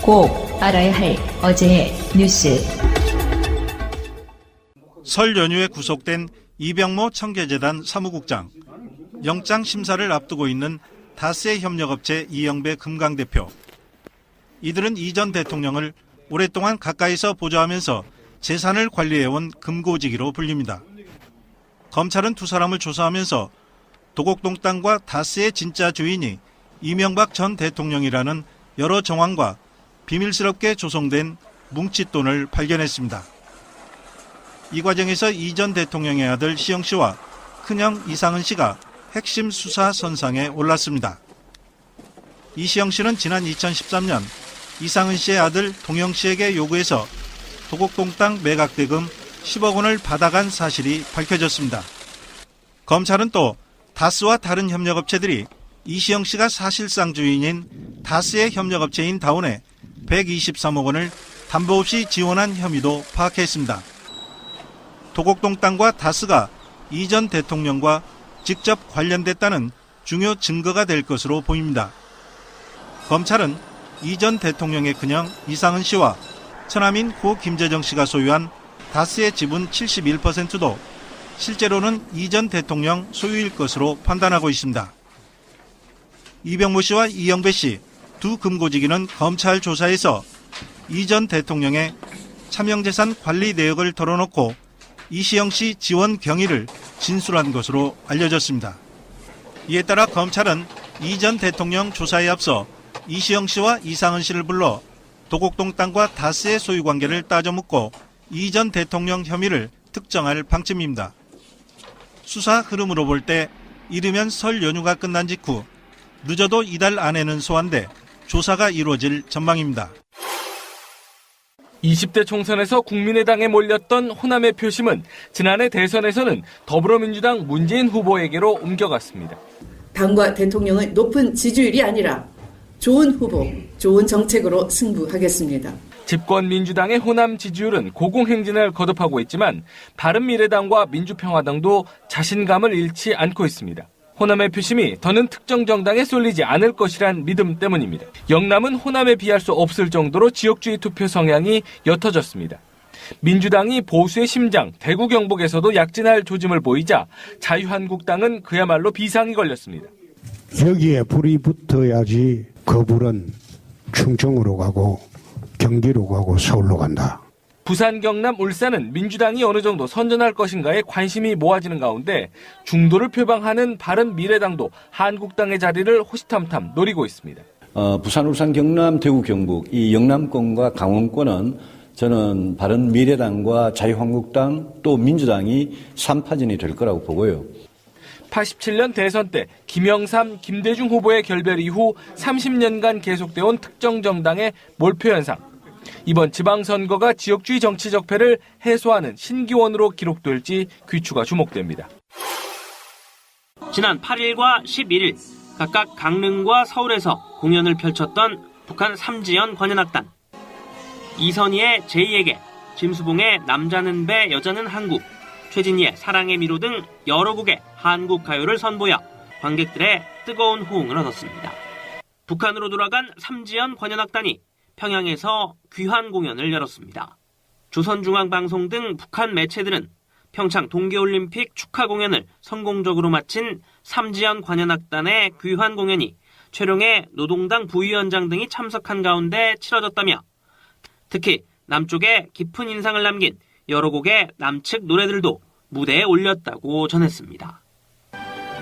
꼭 알아야 할 어제의 뉴스. 설 연휴에 구속된 이병모 청계재단 사무국장, 영장 심사를 앞두고 있는 다스의 협력업체 이영배 금강 대표. 이들은 이 전 대통령을 오랫동안 가까이서 보좌하면서 재산을 관리해온 금고지기로 불립니다. 검찰은 두 사람을 조사하면서 도곡동 땅과 다스의 진짜 주인이 이명박 전 대통령이라는 여러 정황과 비밀스럽게 조성된 뭉칫돈을 발견했습니다. 이 과정에서 이 전 대통령의 아들 시영 씨와 큰형 이상은 씨가 핵심 수사 선상에 올랐습니다. 이시영 씨는 지난 2013년 이상은 씨의 아들 동영 씨에게 요구해서 도곡동 땅 매각 대금 10억 원을 받아간 사실이 밝혀졌습니다. 검찰은 또 다스와 다른 협력업체들이 이시영 씨가 사실상 주인인 다스의 협력업체인 다온에 123억 원을 담보 없이 지원한 혐의도 파악했습니다. 도곡동 땅과 다스가 이 전 대통령과 직접 관련됐다는 중요 증거가 될 것으로 보입니다. 검찰은 이 전 대통령의 큰형 이상은 씨와 처남인 고 김재정 씨가 소유한 다스의 지분 71%도 실제로는 이 전 대통령 소유일 것으로 판단하고 있습니다. 이병모 씨와 이영배 씨 두 금고지기는 검찰 조사에서 이 전 대통령의 차명재산 관리 내역을 털어놓고 이시영 씨 지원 경위를 진술한 것으로 알려졌습니다. 이에 따라 검찰은 이 전 대통령 조사에 앞서 이시영 씨와 이상은 씨를 불러 도곡동 땅과 다스의 소유 관계를 따져 묻고 이 전 대통령 혐의를 특정할 방침입니다. 수사 흐름으로 볼 때 이르면 설 연휴가 끝난 직후 늦어도 이달 안에는 소환돼 조사가 이루어질 전망입니다. 20대 총선에서 국민의당에 몰렸던 호남의 표심은 지난해 대선에서는 더불어민주당 문재인 후보에게로 옮겨갔습니다. 당과 대통령의 높은 지지율이 아니라 좋은 후보, 좋은 정책으로 승부하겠습니다. 집권 민주당의 호남 지지율은 고공행진을 거듭하고 있지만 바른미래당과 민주평화당도 자신감을 잃지 않고 있습니다. 호남의 표심이 더는 특정 정당에 쏠리지 않을 것이란 믿음 때문입니다. 영남은 호남에 비할 수 없을 정도로 지역주의 투표 성향이 옅어졌습니다. 민주당이 보수의 심장 대구 경북에서도 약진할 조짐을 보이자 자유한국당은 그야말로 비상이 걸렸습니다. 여기에 불이 붙어야지 그 불은 충청으로 가고 경기로 가고 서울로 간다. 부산, 경남, 울산은 민주당이 어느 정도 선전할 것인가에 관심이 모아지는 가운데 중도를 표방하는 바른미래당도 한국당의 자리를 호시탐탐 노리고 있습니다. 부산, 울산, 경남, 대구, 경북 이 영남권과 강원권은 저는 바른미래당과 자유한국당 또 민주당이 3파전이 될 거라고 보고요. 87년 대선 때 김영삼, 김대중 후보의 결별 이후 30년간 계속되어 온 특정 정당의 몰표 현상. 이번 지방선거가 지역주의 정치 적폐를 해소하는 신기원으로 기록될지 귀추가 주목됩니다. 지난 8일과 11일 각각 강릉과 서울에서 공연을 펼쳤던 북한 삼지연 관현악단. 이선희의 제2에게, 짐수봉의 남자는 배 여자는 한국, 최진희의 사랑의 미로 등 여러 곡의 한국 가요를 선보여 관객들의 뜨거운 호응을 얻었습니다. 북한으로 돌아간 삼지연 관현악단이 평양에서 귀환 공연을 열었습니다. 조선중앙방송 등 북한 매체들은 평창 동계올림픽 축하 공연을 성공적으로 마친 삼지연 관현악단의 귀환 공연이 최룡해 노동당 부위원장 등이 참석한 가운데 치러졌다며 특히 남쪽에 깊은 인상을 남긴 여러 곡의 남측 노래들도 무대에 올렸다고 전했습니다.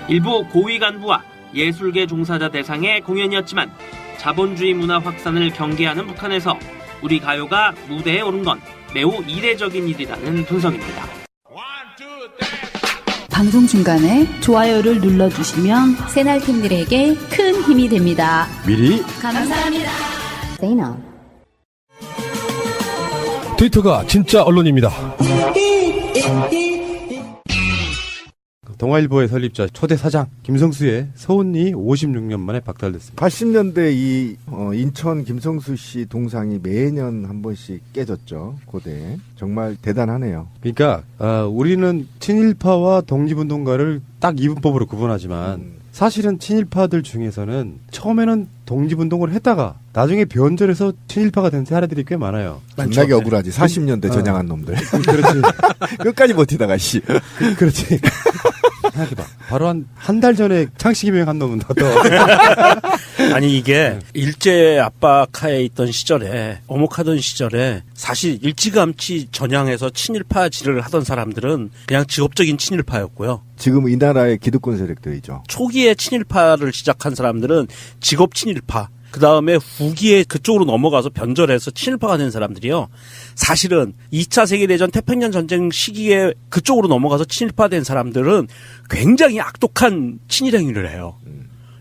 일부 고위 간부와 예술계 종사자 대상의 공연이었지만 자본주의 문화 확산을 경계하는 북한에서 우리 가요가 무대에 오른 건 매우 이례적인 일이라는 분석입니다. 방송 중간에 좋아요를 눌러주시면 새날팀들에게 큰 힘이 됩니다. 미리 감사합니다. 트위터가 진짜 언론입니다. 동아일보의 설립자 초대 사장 김성수의 서훈이 56년 만에 박탈됐습니다. 80년대 이 인천 김성수 씨 동상이 매년 한 번씩 깨졌죠. 고대. 정말 대단하네요. 그러니까 우리는 친일파와 독립운동가를 딱 이분법으로 구분하지만 사실은 친일파들 중에서는 처음에는 독립운동을 했다가 나중에 변절해서 친일파가 된 사례들이 꽤 많아요. 겁나게 억울하지. 40년대 전향한 놈들. 그렇지. 끝까지 버티다가 씨. 그렇지. 생각해봐. 바로 한 달 전에 창씨기명한 놈은 더. 아니 이게 일제 압박하에 있던 시절에 어목하던 시절에 사실 일찌감치 전향해서 친일파질을 하던 사람들은 그냥 직업적인 친일파였고요. 지금 이 나라의 기득권 세력들이죠. 초기에 친일파를 시작한 사람들은 직업 친일파. 그 다음에 후기에 그쪽으로 넘어가서 변절해서 친일파가 된 사람들이요. 사실은 2차 세계대전 태평양 전쟁 시기에 그쪽으로 넘어가서 친일파 된 사람들은 굉장히 악독한 친일 행위를 해요.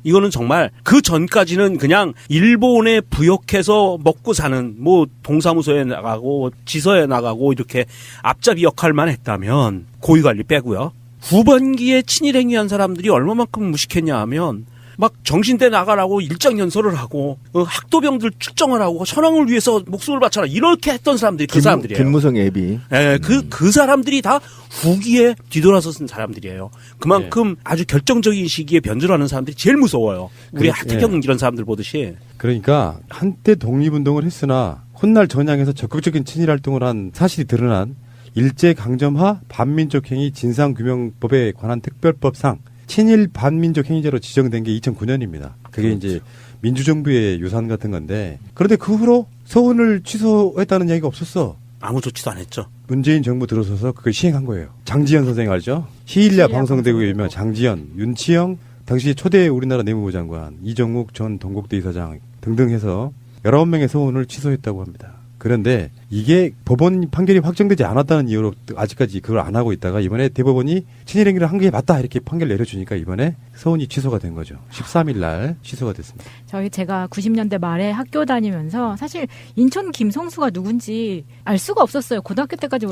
이거는 정말 그 전까지는 그냥 일본에 부역해서 먹고 사는 뭐 동사무소에 나가고 지서에 나가고 이렇게 앞잡이 역할만 했다면 고위관리 빼고요. 후반기에 친일 행위한 사람들이 얼마만큼 무식했냐 하면 막 정신대 나가라고 일장연설을 하고 학도병들 축정을 하고 천황을 위해서 목숨을 바쳐라 이렇게 했던 사람들이 그 사람들이에요. 김무성 애비. 네, 그 사람들이 다 후기에 뒤돌아서선 사람들이에요. 그만큼 아주 결정적인 시기에 변절하는 사람들이 제일 무서워요. 우리 하태경 이런 사람들 보듯이. 그러니까 한때 독립운동을 했으나 훗날 전향해서 적극적인 친일활동을 한 사실이 드러난 일제강점하 반민족행위 진상규명법에 관한 특별법상 친일 반민족 행위자로 지정된 게 2009년입니다. 그게 그렇죠. 이제 민주정부의 유산 같은 건데 그런데 그 후로 서훈을 취소했다는 얘기가 없었어. 아무 조치도 안 했죠. 문재인 정부 들어서서 그걸 시행한 거예요. 장지현 선생 알죠? 시일야 방송대국의 유명 장지현, 윤치영 당시 초대 우리나라 내무부 장관, 이정욱 전 동국대 이사장 등등 해서 19명의 서훈을 취소했다고 합니다. 그런데 이게 법원 판결이 확정되지 않았다는 이유로 아직까지 그걸 안 하고 있다가 이번에 대법원이 친일행위를 한 게 맞다 이렇게 판결 내려주니까 이번에 서훈이 취소가 된 거죠. 13일 날 취소가 됐습니다. 제가 90년대 말에 학교 다니면서 사실 인천 김성수가 누군지 알 수가 없었어요. 고등학교 때까지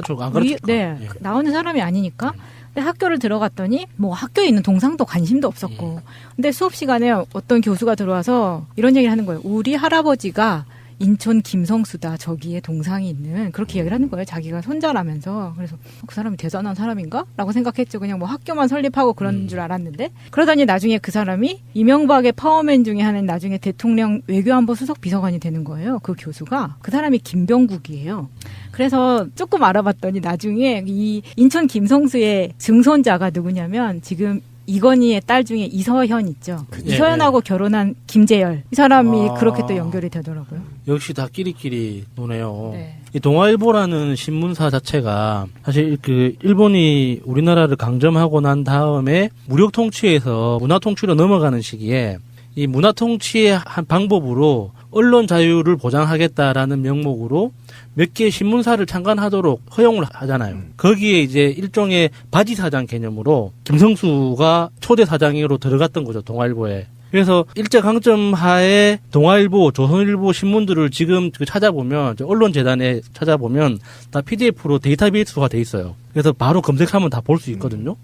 나오는 사람이 아니니까. 근데 학교를 들어갔더니 뭐 학교에 있는 동상도 관심도 없었고. 근데 수업 시간에 어떤 교수가 들어와서 이런 얘기를 하는 거예요. 우리 할아버지가 인천 김성수다. 저기에 동상이 있는 그렇게 얘기를 하는 거예요. 자기가 손자라면서. 그래서 그 사람이 대단한 사람인가? 라고 생각했죠. 그냥 뭐 학교만 설립하고 그런 줄 알았는데 그러더니 나중에 그 사람이 이명박의 파워맨 중에 하나는 나중에 대통령 외교안보 수석 비서관이 되는 거예요. 그 교수가. 그 사람이 김병국이에요. 그래서 조금 알아봤더니 나중에 이 인천 김성수의 증손자가 누구냐면 지금 이건희의 딸 중에 이서현 있죠. 이서현하고 결혼한 김재열. 이 사람이 그렇게 또 연결이 되더라고요. 역시 다 끼리끼리 노네요. 네. 이 동아일보라는 신문사 자체가 사실 그 일본이 우리나라를 강점하고 난 다음에 무력 통치에서 문화 통치로 넘어가는 시기에 이 문화 통치의 한 방법으로 언론 자유를 보장하겠다라는 명목으로 몇 개의 신문사를 창간하도록 허용을 하잖아요. 거기에 이제 일종의 바지 사장 개념으로 김성수가 초대 사장으로 들어갔던 거죠, 동아일보에. 그래서 일제강점 하에 동아일보, 조선일보 신문들을 지금 찾아보면, 언론재단에 찾아보면 다 PDF로 데이터베이스가 돼 있어요. 그래서 바로 검색하면 다 볼 수 있거든요.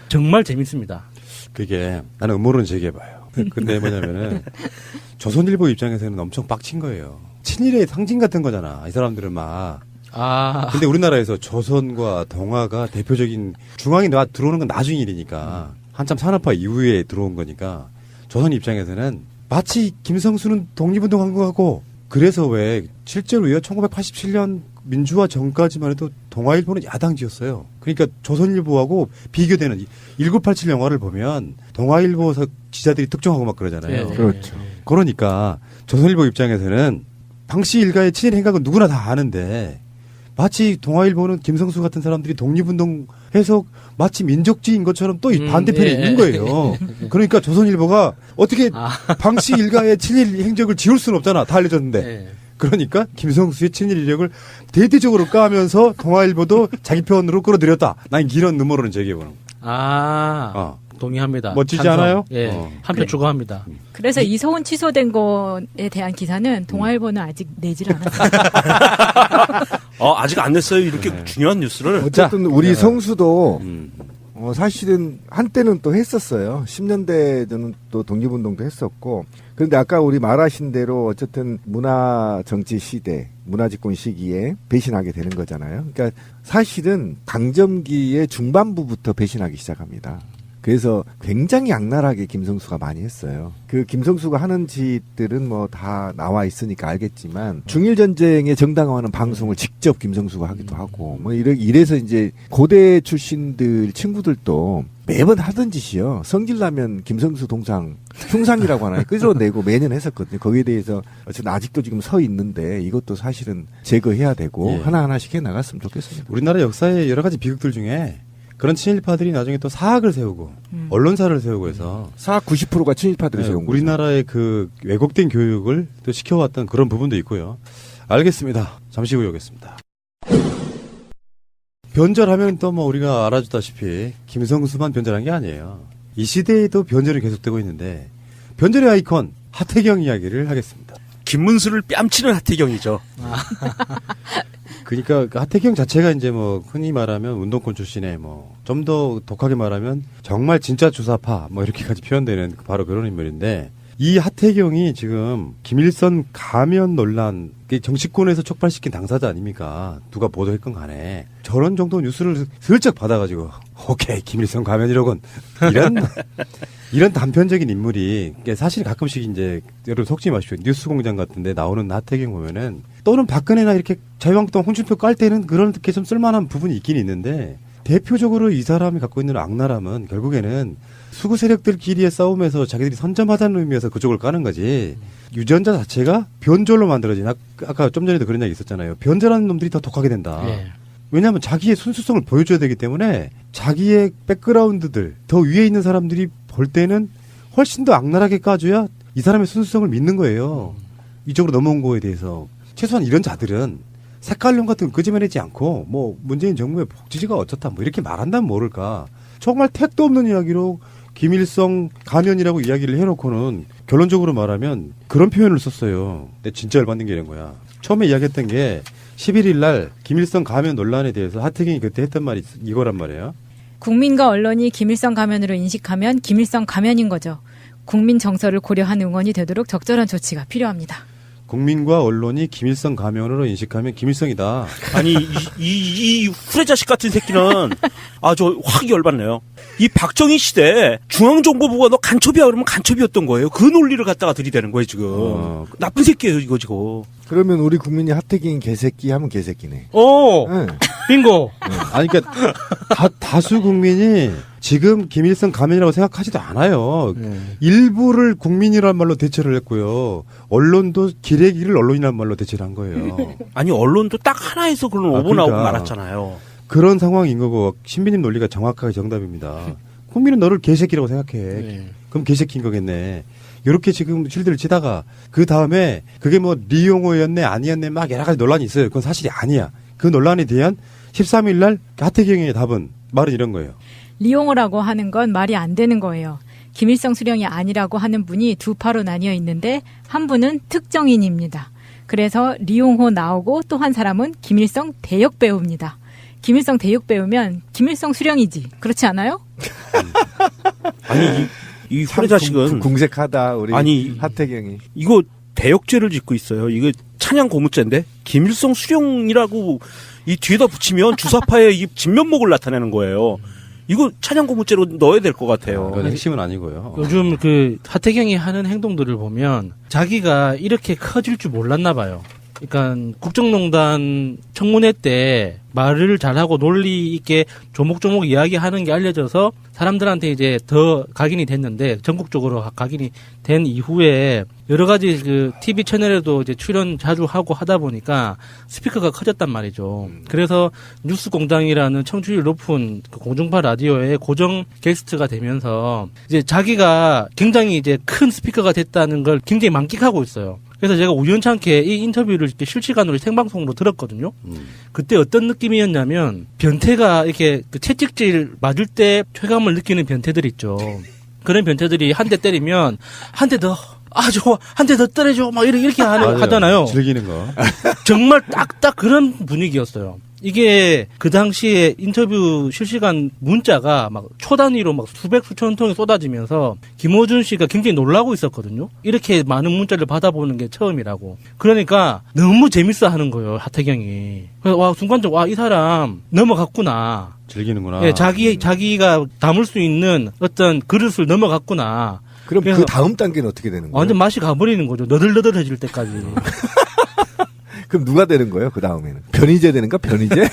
정말 재밌습니다. 그게 나는 음모론 제기해봐요. 근데 뭐냐면은 조선일보 입장에서는 엄청 빡친 거예요. 친일의 상징 같은 거잖아. 이 사람들은 막. 근데 우리나라에서 조선과 동아가 대표적인 중앙이 들어오는 건 나중 일이니까 한참 산업화 이후에 들어온 거니까 조선 입장에서는 마치 김성수는 독립운동한 거 같고 그래서 왜 실제로요 1987년 민주화 전까지만 해도 동아일보는 야당지였어요. 그러니까 조선일보하고 비교되는 1987 영화를 보면 동아일보 기자들이 특종하고 막 그러잖아요. 네. 그렇죠. 그러니까 조선일보 입장에서는 당시 일가의 친일 행각은 누구나 다 아는데 마치 동아일보는 김성수 같은 사람들이 독립운동해서 마치 민족주의인 것처럼 또 반대편에 있는 거예요. 그러니까 조선일보가 어떻게 당시 일가의 친일 행적을 지울 수는 없잖아. 다 알려졌는데. 그러니까 김성수의 친일 이력을 대대적으로 까면서 동아일보도 자기 편으로 끌어들였다. 난 이런 음모론을 제기해보는 거야. 동의합니다. 멋지지 찬성. 않아요? 예, 한표 추가합니다. 그래서 이서훈 취소된 거에 대한 기사는 동아일보는 아직 내질 않았어요. 아직 안 냈어요. 이렇게 중요한 뉴스를. 어쨌든 우리 성수도 사실은 한때는 또 했었어요. 10년대 저는 또 독립운동도 했었고. 그런데 아까 우리 말하신 대로 어쨌든 문화 정치 시대, 문화 집권 시기에 배신하게 되는 거잖아요. 그러니까 사실은 강점기의 중반부부터 배신하기 시작합니다. 그래서 굉장히 악랄하게 김성수가 많이 했어요. 그 김성수가 하는 짓들은 뭐 다 나와 있으니까 알겠지만 중일 전쟁의 정당화하는 방송을 직접 김성수가 하기도 하고 뭐 이래서 이제 고대 출신들 친구들도 매번 하던 짓이요. 성질나면 김성수 동상 흉상이라고 하나요? 끄집어내고 매년 했었거든요. 거기에 대해서 어쨌든 아직도 지금 서 있는데 이것도 사실은 제거해야 되고 예. 하나하나씩 해나갔으면 좋겠습니다. 우리나라 역사의 여러 가지 비극들 중에 그런 친일파들이 나중에 또 사학을 세우고 언론사를 세우고 해서 사학 90%가 친일파들이 세운 거죠. 우리나라의 그 왜곡된 교육을 또 시켜왔던 그런 부분도 있고요. 알겠습니다. 잠시 후에 오겠습니다. 변절하면 또 뭐 우리가 알아주다시피 김성수만 변절한 게 아니에요. 이 시대에도 변절이 계속되고 있는데 변절의 아이콘 하태경 이야기를 하겠습니다. 김문수를 뺨치는 하태경이죠. 그러니까 그 하태경 자체가 이제 뭐 흔히 말하면 운동권 출신의 뭐 좀 더 독하게 말하면 정말 진짜 주사파 뭐 이렇게까지 표현되는 바로 그런 인물인데 이 하태경이 지금 김일성 가면 논란 정치권에서 촉발시킨 당사자 아닙니까? 누가 보도했건 간에 저런 정도 뉴스를 슬쩍 받아가지고 오케이 김일성 가면이로군 이런 단편적인 인물이 사실 가끔씩 이제 여러분 속지 마십시오. 뉴스공장 같은데 나오는 하태경 보면은 또는 박근혜나 이렇게 자유한국당 홍준표 깔 때는 그런 게 좀 쓸만한 부분이 있긴 있는데 대표적으로 이 사람이 갖고 있는 악랄함은 결국에는 수구 세력들끼리의 싸움에서 자기들이 선점하자는 의미에서 그쪽을 까는 거지. 유전자 자체가 변절로 만들어진 아까 좀 전에도 그런 이야기 있었잖아요. 변절하는 놈들이 더 독하게 된다. 예. 왜냐하면 자기의 순수성을 보여줘야 되기 때문에 자기의 백그라운드들 더 위에 있는 사람들이 볼 때는 훨씬 더 악랄하게 까줘야 이 사람의 순수성을 믿는 거예요. 이쪽으로 넘어온 거에 대해서. 최소한 이런 자들은 색깔론 같은 거 끄집어내지 않고 뭐 문재인 정부의 복지지가 어쩌다 뭐 이렇게 말한다면 모를까. 정말 택도 없는 이야기로 김일성 가면이라고 이야기를 해놓고는 결론적으로 말하면 그런 표현을 썼어요. 근데 진짜 열받는 게 이런 거야. 처음에 이야기했던 게 11일 날 김일성 가면 논란에 대해서 하태경이 그때 했던 말이 이거란 말이에요. 국민과 언론이 김일성 가면으로 인식하면 김일성 가면인 거죠. 국민 정서를 고려한 응원이 되도록 적절한 조치가 필요합니다. 국민과 언론이 김일성 가면으로 인식하면 김일성이다. 아니 이 후레 자식 같은 새끼는 저 확 열받네요. 이 박정희 시대 중앙정보부가 너 간첩이야 그러면 간첩이었던 거예요. 그 논리를 갖다가 들이대는 거예요 지금. 나쁜 새끼예요 이거 지금. 그러면 우리 국민이 하태경 개새끼 하면 개새끼네. 네. 빙고. 아니 그러니까 다수 국민이 지금 김일성 가면이라고 생각하지도 않아요. 일부를 국민이라는 말로 대체를 했고요. 언론도 기레기를 언론이라는 말로 대체를 한 거예요. 아니 언론도 딱 하나에서 그런 오보나오고 말았잖아요. 그런 상황인 거고 신비님 논리가 정확하게 정답입니다. 국민은 너를 개새끼라고 생각해. 그럼 개새끼인 거겠네. 이렇게 지금 실드를 치다가 그 다음에 그게 뭐 리용호였네 아니었네 막 여러 가지 논란이 있어요. 그건 사실이 아니야. 그 논란에 대한 13일 날 하태경의 답은 말은 이런 거예요. 리용호라고 하는 건 말이 안 되는 거예요. 김일성 수령이 아니라고 하는 분이 두 파로 나뉘어 있는데 한 분은 특정인입니다. 그래서 리용호 나오고 또 한 사람은 김일성 대역 배우입니다. 김일성 대역 배우면 김일성 수령이지. 그렇지 않아요? 아니 이 후레 자식은 궁색하다 우리 아니 하태경이. 이거 대역죄를 짓고 있어요. 이거 찬양 고무죄인데 김일성 수령이라고 이 뒤에다 붙이면 주사파의 이 진면목을 나타내는 거예요. 이거 찬양 고무죄로 넣어야 될 것 같아요. 그건 핵심은 아니고요. 요즘 그 하태경이 하는 행동들을 보면 자기가 이렇게 커질 줄 몰랐나 봐요. 그러니까 국정농단 청문회 때 말을 잘하고 논리 있게 조목조목 이야기하는 게 알려져서 사람들한테 이제 더 각인이 됐는데 전국적으로 각인이 된 이후에 여러 가지 그 TV 채널에도 이제 출연 자주 하고 하다 보니까 스피커가 커졌단 말이죠. 그래서 뉴스공장이라는 청취율 높은 그 공중파 라디오의 고정 게스트가 되면서 이제 자기가 굉장히 이제 큰 스피커가 됐다는 걸 굉장히 만끽하고 있어요. 그래서 제가 우연찮게 이 인터뷰를 이렇게 실시간으로 생방송으로 들었거든요. 그때 어떤 느낌이었냐면 변태가 이렇게 그 채찍질 맞을 때 쾌감을 느끼는 변태들 있죠. 그런 변태들이 한 대 때리면 한 대 더, 좋아, 한 대 더 때려줘, 막 이렇게 하잖아요. 즐기는 거. 정말 딱딱 그런 분위기였어요. 이게 그 당시에 인터뷰 실시간 문자가 막 초단위로 막 수백 수천 통이 쏟아지면서 김어준 씨가 굉장히 놀라고 있었거든요. 이렇게 많은 문자를 받아보는 게 처음이라고. 그러니까 너무 재밌어 하는 거예요, 하태경이. 그래서 와, 순간적으로 와, 이 사람 넘어갔구나. 즐기는구나. 예, 자기가 담을 수 있는 어떤 그릇을 넘어갔구나. 그럼 그 다음 단계는 어떻게 되는 거예요? 완전 맛이 가버리는 거죠. 너덜너덜해질 때까지. 그럼 누가 되는 거예요? 그 다음에는 변희재 되는가? 변희재?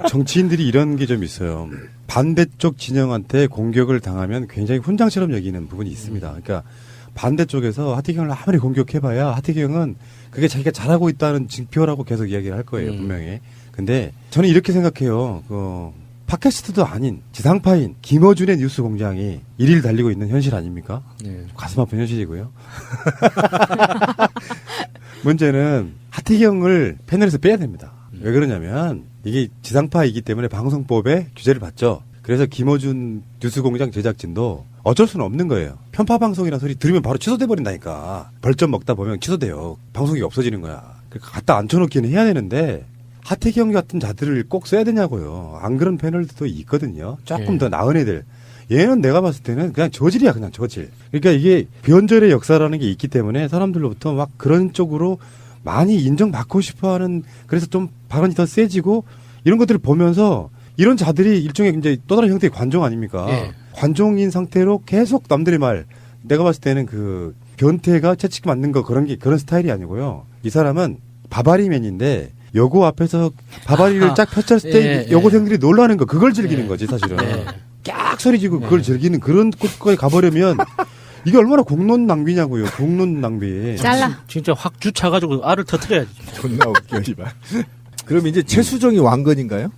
정치인들이 이런 게 좀 있어요. 반대쪽 진영한테 공격을 당하면 굉장히 훈장처럼 여기는 부분이 있습니다. 그러니까 반대쪽에서 하태경을 아무리 공격해봐야 하태경은 그게 자기가 잘하고 있다는 증표라고 계속 이야기를 할 거예요. 분명히. 근데 저는 이렇게 생각해요. 팟캐스트도 아닌 지상파인 김어준의 뉴스 공장이 1위를 달리고 있는 현실 아닙니까? 네. 가슴 아픈 현실이고요. 문제는 하태경을 패널에서 빼야 됩니다. 왜 그러냐면 이게 지상파이기 때문에 방송법에 규제를 받죠. 그래서 김어준 뉴스공장 제작진도 어쩔 수는 없는 거예요. 편파 방송이라는 소리 들으면 바로 취소돼 버린다니까. 벌점 먹다 보면 취소돼요. 방송이 없어지는 거야. 그러니까 갖다 앉혀놓기는 해야 되는데 하태경 같은 자들을 꼭 써야 되냐고요. 안 그런 패널도 있거든요. 조금 더 나은 애들. 얘는 내가 봤을 때는 그냥 저질이야, 그냥 저질. 그러니까 이게 변절의 역사라는 게 있기 때문에 사람들로부터 막 그런 쪽으로 많이 인정받고 싶어 하는, 그래서 좀 발언이 더 세지고 이런 것들을 보면서 이런 자들이 일종의 이제 또 다른 형태의 관종 아닙니까? 예. 관종인 상태로 계속 남들의 말, 내가 봤을 때는 그 변태가 채찍 맞는 거 그런 스타일이 아니고요. 이 사람은 바바리맨인데 여고 앞에서 바바리를 쫙 펼쳤을 때 여고생들이 놀라는 거, 그걸 즐기는 거지, 사실은. 깍 소리 지고 그걸 즐기는 그런 곳까지 가버리면 이게 얼마나 공론 낭비냐고요. 공론 낭비. 잘라. 진짜 확 주차가지고 알을 터뜨려야지. 존나 웃겨, 이발. 그럼 이제 최수정이 왕건인가요?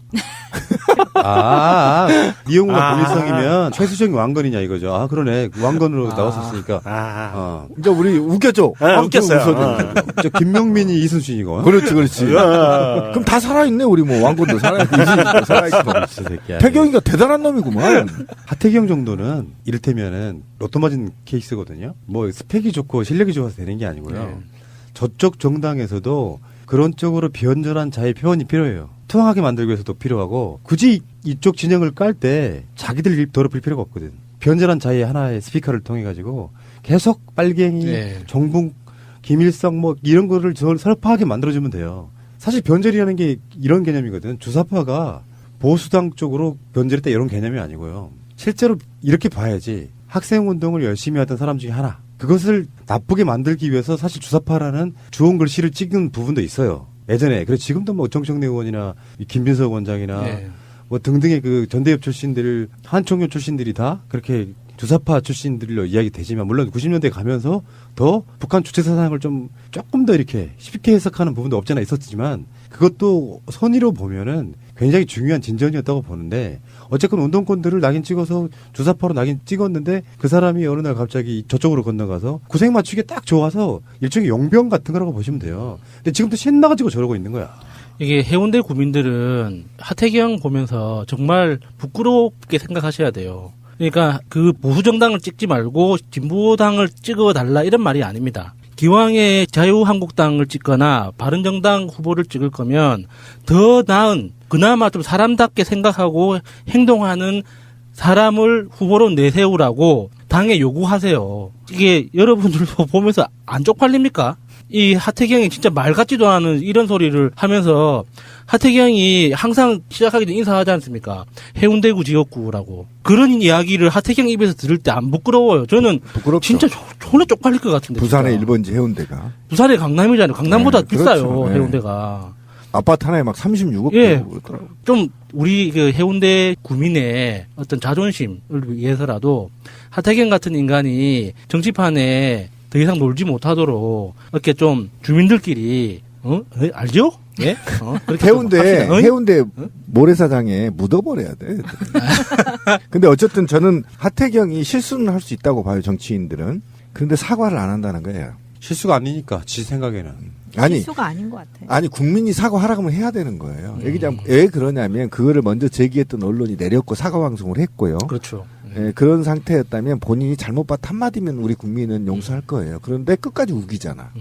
이용우가 고일성이면 최수정이 왕건이냐 이거죠. 아, 그러네. 왕건으로 나왔었으니까. 이제 우리 웃겼죠? 웃겼어요. 저 김명민이 이순신이고. 그렇지. 그럼 다 살아있네, 우리 뭐. 왕건도 살아있고, 이순신도 살아있고. 태경이가 대단한 놈이구만. 하태경 정도는 이를테면은 로또 맞은 케이스거든요. 뭐 스펙이 좋고 실력이 좋아서 되는 게 아니고요. 저쪽 정당에서도 그런 쪽으로 변절한 자의 표현이 필요해요. 투항하게 만들기 위해서도 필요하고, 굳이 이쪽 진영을 깔 때 자기들 입 더럽힐 필요가 없거든. 변절한 자의 하나의 스피커를 통해 가지고 계속 빨갱이, 정북, 김일성 뭐 이런 거를 설파하게 만들어주면 돼요. 사실 변절이라는 게 이런 개념이거든. 주사파가 보수당 쪽으로 변절했다 이런 개념이 아니고요. 실제로 이렇게 봐야지. 학생운동을 열심히 하던 사람 중에 하나. 그것을 나쁘게 만들기 위해서 사실 주사파라는 주홍 글씨를 찍은 부분도 있어요. 예전에. 그래서 지금도 뭐 정청래 의원이나 김빈석 원장이나 뭐 등등의 그 전대협 출신들, 한총련 출신들이 다 그렇게 주사파 출신들로 이야기 되지만, 물론 90년대 가면서 더 북한 주체 사상을 조금 더 이렇게 쉽게 해석하는 부분도 없잖아 있었지만, 그것도 선의로 보면은 굉장히 중요한 진전이었다고 보는데, 어쨌건 운동권들을 낙인 찍어서 주사파로 낙인 찍었는데 그 사람이 어느 날 갑자기 저쪽으로 건너가서 구색 맞추기 딱 좋아서 일종의 용병 같은 거라고 보시면 돼요. 근데 지금도 신나가지고 저러고 있는 거야. 이게 해운대 구민들은 하태경 보면서 정말 부끄럽게 생각하셔야 돼요. 그러니까 그 보수정당을 찍지 말고 진보당을 찍어달라 이런 말이 아닙니다. 기왕에 자유한국당을 찍거나 바른정당 후보를 찍을 거면 더 나은, 그나마 좀 사람답게 생각하고 행동하는 사람을 후보로 내세우라고 당에 요구하세요. 이게 여러분들도 보면서 안 쪽팔립니까? 이 하태경이 진짜 말 같지도 않은 이런 소리를 하면서, 하태경이 항상 시작하기 전에 인사하지 않습니까? 해운대구 지역구라고. 그런 이야기를 하태경 입에서 들을 때 안 부끄러워요. 저는 부끄럽죠. 진짜 존나 쪽팔릴 것 같은데. 부산의 진짜. 1번지 해운대가. 부산의 강남이잖아요. 강남보다 비싸요. 그렇죠. 해운대가. 아파트 하나에 막 36억 그러더라고요. 좀 우리 그 해운대 구민의 어떤 자존심을 위해서라도 하태경 같은 인간이 정치판에 더 이상 놀지 못하도록 이렇게 좀 주민들끼리 알죠? 예? 해운대 모래사장에 묻어버려야 돼. 근데 어쨌든 저는 하태경이 실수는 할 수 있다고 봐요, 정치인들은. 그런데 사과를 안 한다는 거예요. 실수가 아니니까, 지 생각에는. 실수가 아닌 것 같아요. 아니, 국민이 사과하라고 하면 해야 되는 거예요. 왜 그러냐면 그거를 먼저 제기했던 언론이 내렸고 사과방송을 했고요. 그렇죠. 그런 상태였다면 본인이 잘못 봤 한마디면 우리 국민은 용서할 거예요. 그런데 끝까지 우기잖아.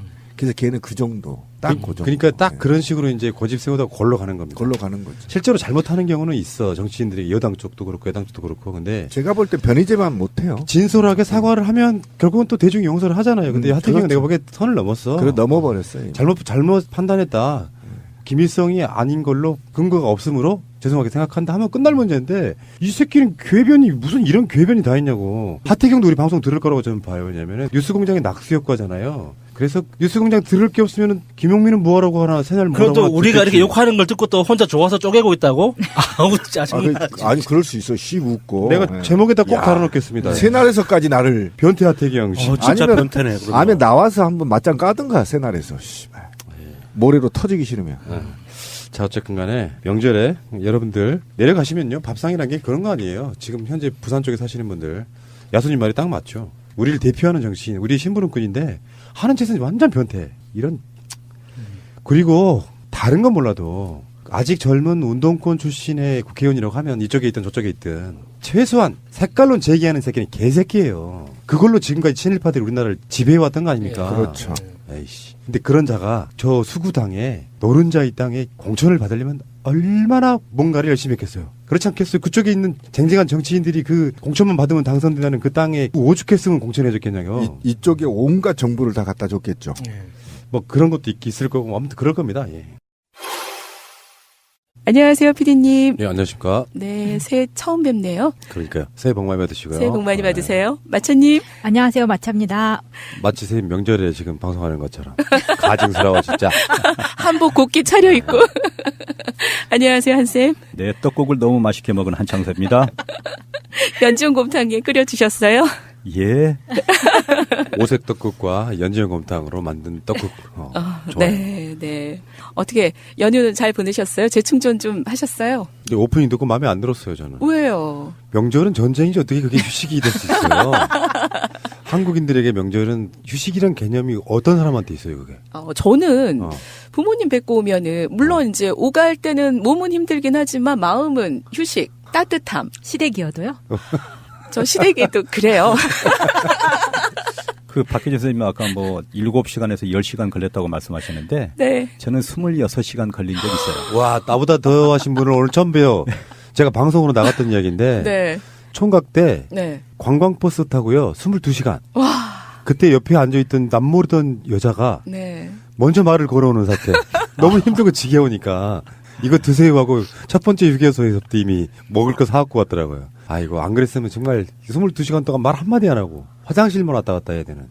그래서 걔는 그 정도. 딱 그 정도. 그러니까 딱 그런 식으로 이제 고집 세우다 골로 가는 겁니다. 골로 가는 거죠. 실제로 잘못하는 경우는 있어. 정치인들이 여당 쪽도 그렇고 여당 쪽도 그렇고. 근데 제가 볼 때 변희재만 못해요. 진솔하게 사과를 하면 결국은 또 대중이 용서를 하잖아요. 근데 하태경은 그렇죠. 내가 보기에 선을 넘었어. 그래 넘어버렸어요. 잘못 판단했다. 김일성이 아닌 걸로 근거가 없으므로 죄송하게 생각한다 하면 끝날 문제인데 이 새끼는 궤변이 무슨 이런 궤변이 다 있냐고. 하태경도 우리 방송 들을 거라고 저는 봐요. 왜냐면은 뉴스공장의 낙수 효과잖아요. 그래서 뉴스공장 들을 게 없으면은 김용민은 뭐하라고 하나 새날 뭐라고 그것도 하나 우리가 듣겠지. 이렇게 욕하는 걸 듣고 또 혼자 좋아서 쪼개고 있다고? 아우 짜증나. 아니 그럴 수 있어. 씨 웃고. 내가 제목에다 꼭 달아놓겠습니다. 새날에서까지 나를 변태 하태경. 진짜 아니면 변태네. 안에 나와서 한번 맞짱 까든가 새날에서. 씨발. 모래로 터지기 싫으면. 자, 어쨌든 간에 명절에 여러분들 내려가시면요. 밥상이란 게 그런 거 아니에요. 지금 현재 부산 쪽에 사시는 분들. 야수님 말이 딱 맞죠. 우리를 대표하는 정치인, 우리 심부름꾼인데 하는 짓은 완전 변태. 이런. 그리고 다른 건 몰라도 아직 젊은 운동권 출신의 국회의원이라고 하면 이쪽에 있든 저쪽에 있든 최소한 색깔론 제기하는 새끼는 개새끼예요. 그걸로 지금까지 친일파들이 우리나라를 지배해왔던 거 아닙니까? 그렇죠. 에이씨. 근데 그런 자가 저 수구당에 노른자 이 땅에 공천을 받으려면 얼마나 뭔가를 열심히 했겠어요. 그렇지 않겠어요? 그쪽에 있는 쟁쟁한 정치인들이 그 공천만 받으면 당선된다는 그 땅에 오죽했으면 공천해줬겠냐요. 이쪽에 온갖 정보를 다 갖다 줬겠죠. 뭐 그런 것도 있을 거고 아무튼 그럴 겁니다. 예. 안녕하세요, 피디님. 예, 안녕하십니까. 네, 새해 처음 뵙네요. 그러니까요. 새해 복 많이 받으시고요. 새해 복 많이 받으세요. 마차님. 안녕하세요, 마차입니다. 마치 새 명절에 지금 방송하는 것처럼 가증스러워 진짜. 한복 곱게 차려입고. 안녕하세요, 한쌤. 네, 떡국을 너무 맛있게 먹은 한창섭입니다. 연중 곰탕에 끓여주셨어요? 예. 오색 떡국과 연지형 곰탕으로 만든 떡국. 좋아요. 네, 네. 어떻게 연휴는 잘 보내셨어요? 재충전 좀 하셨어요? 근데 오프닝 듣고 마음에 안 들었어요, 저는. 왜요? 명절은 전쟁이지 어떻게 그게 휴식이 될 수 있어요. 한국인들에게 명절은 휴식이란 개념이 어떤 사람한테 있어요, 그게? 저는 부모님 뵙고 오면은 물론 이제 오갈 때는 몸은 힘들긴 하지만 마음은 휴식, 따뜻함. 시댁이어도요? 저 시댁에도 그래요. 그 박혜진 선생님 아까 뭐 7시간에서 10시간 걸렸다고 말씀하셨는데 네. 저는 26시간 걸린 적 있어요. 와, 나보다 더 하신 분을 오늘 처음 봬요. 제가 방송으로 나갔던 이야기인데 네. 총각 때 네. 관광버스 타고요. 22시간. 와. 그때 옆에 앉아있던 남모르던 여자가 네. 먼저 말을 걸어오는 사태. 너무 힘들고 지겨우니까 이거 드세요 하고 첫 번째 휴게소에서 이미 먹을 거 사갖고 왔더라고요. 아이고 안 그랬으면 정말 22시간 동안 말 한마디 안 하고 화장실만 왔다 갔다 해야 되는.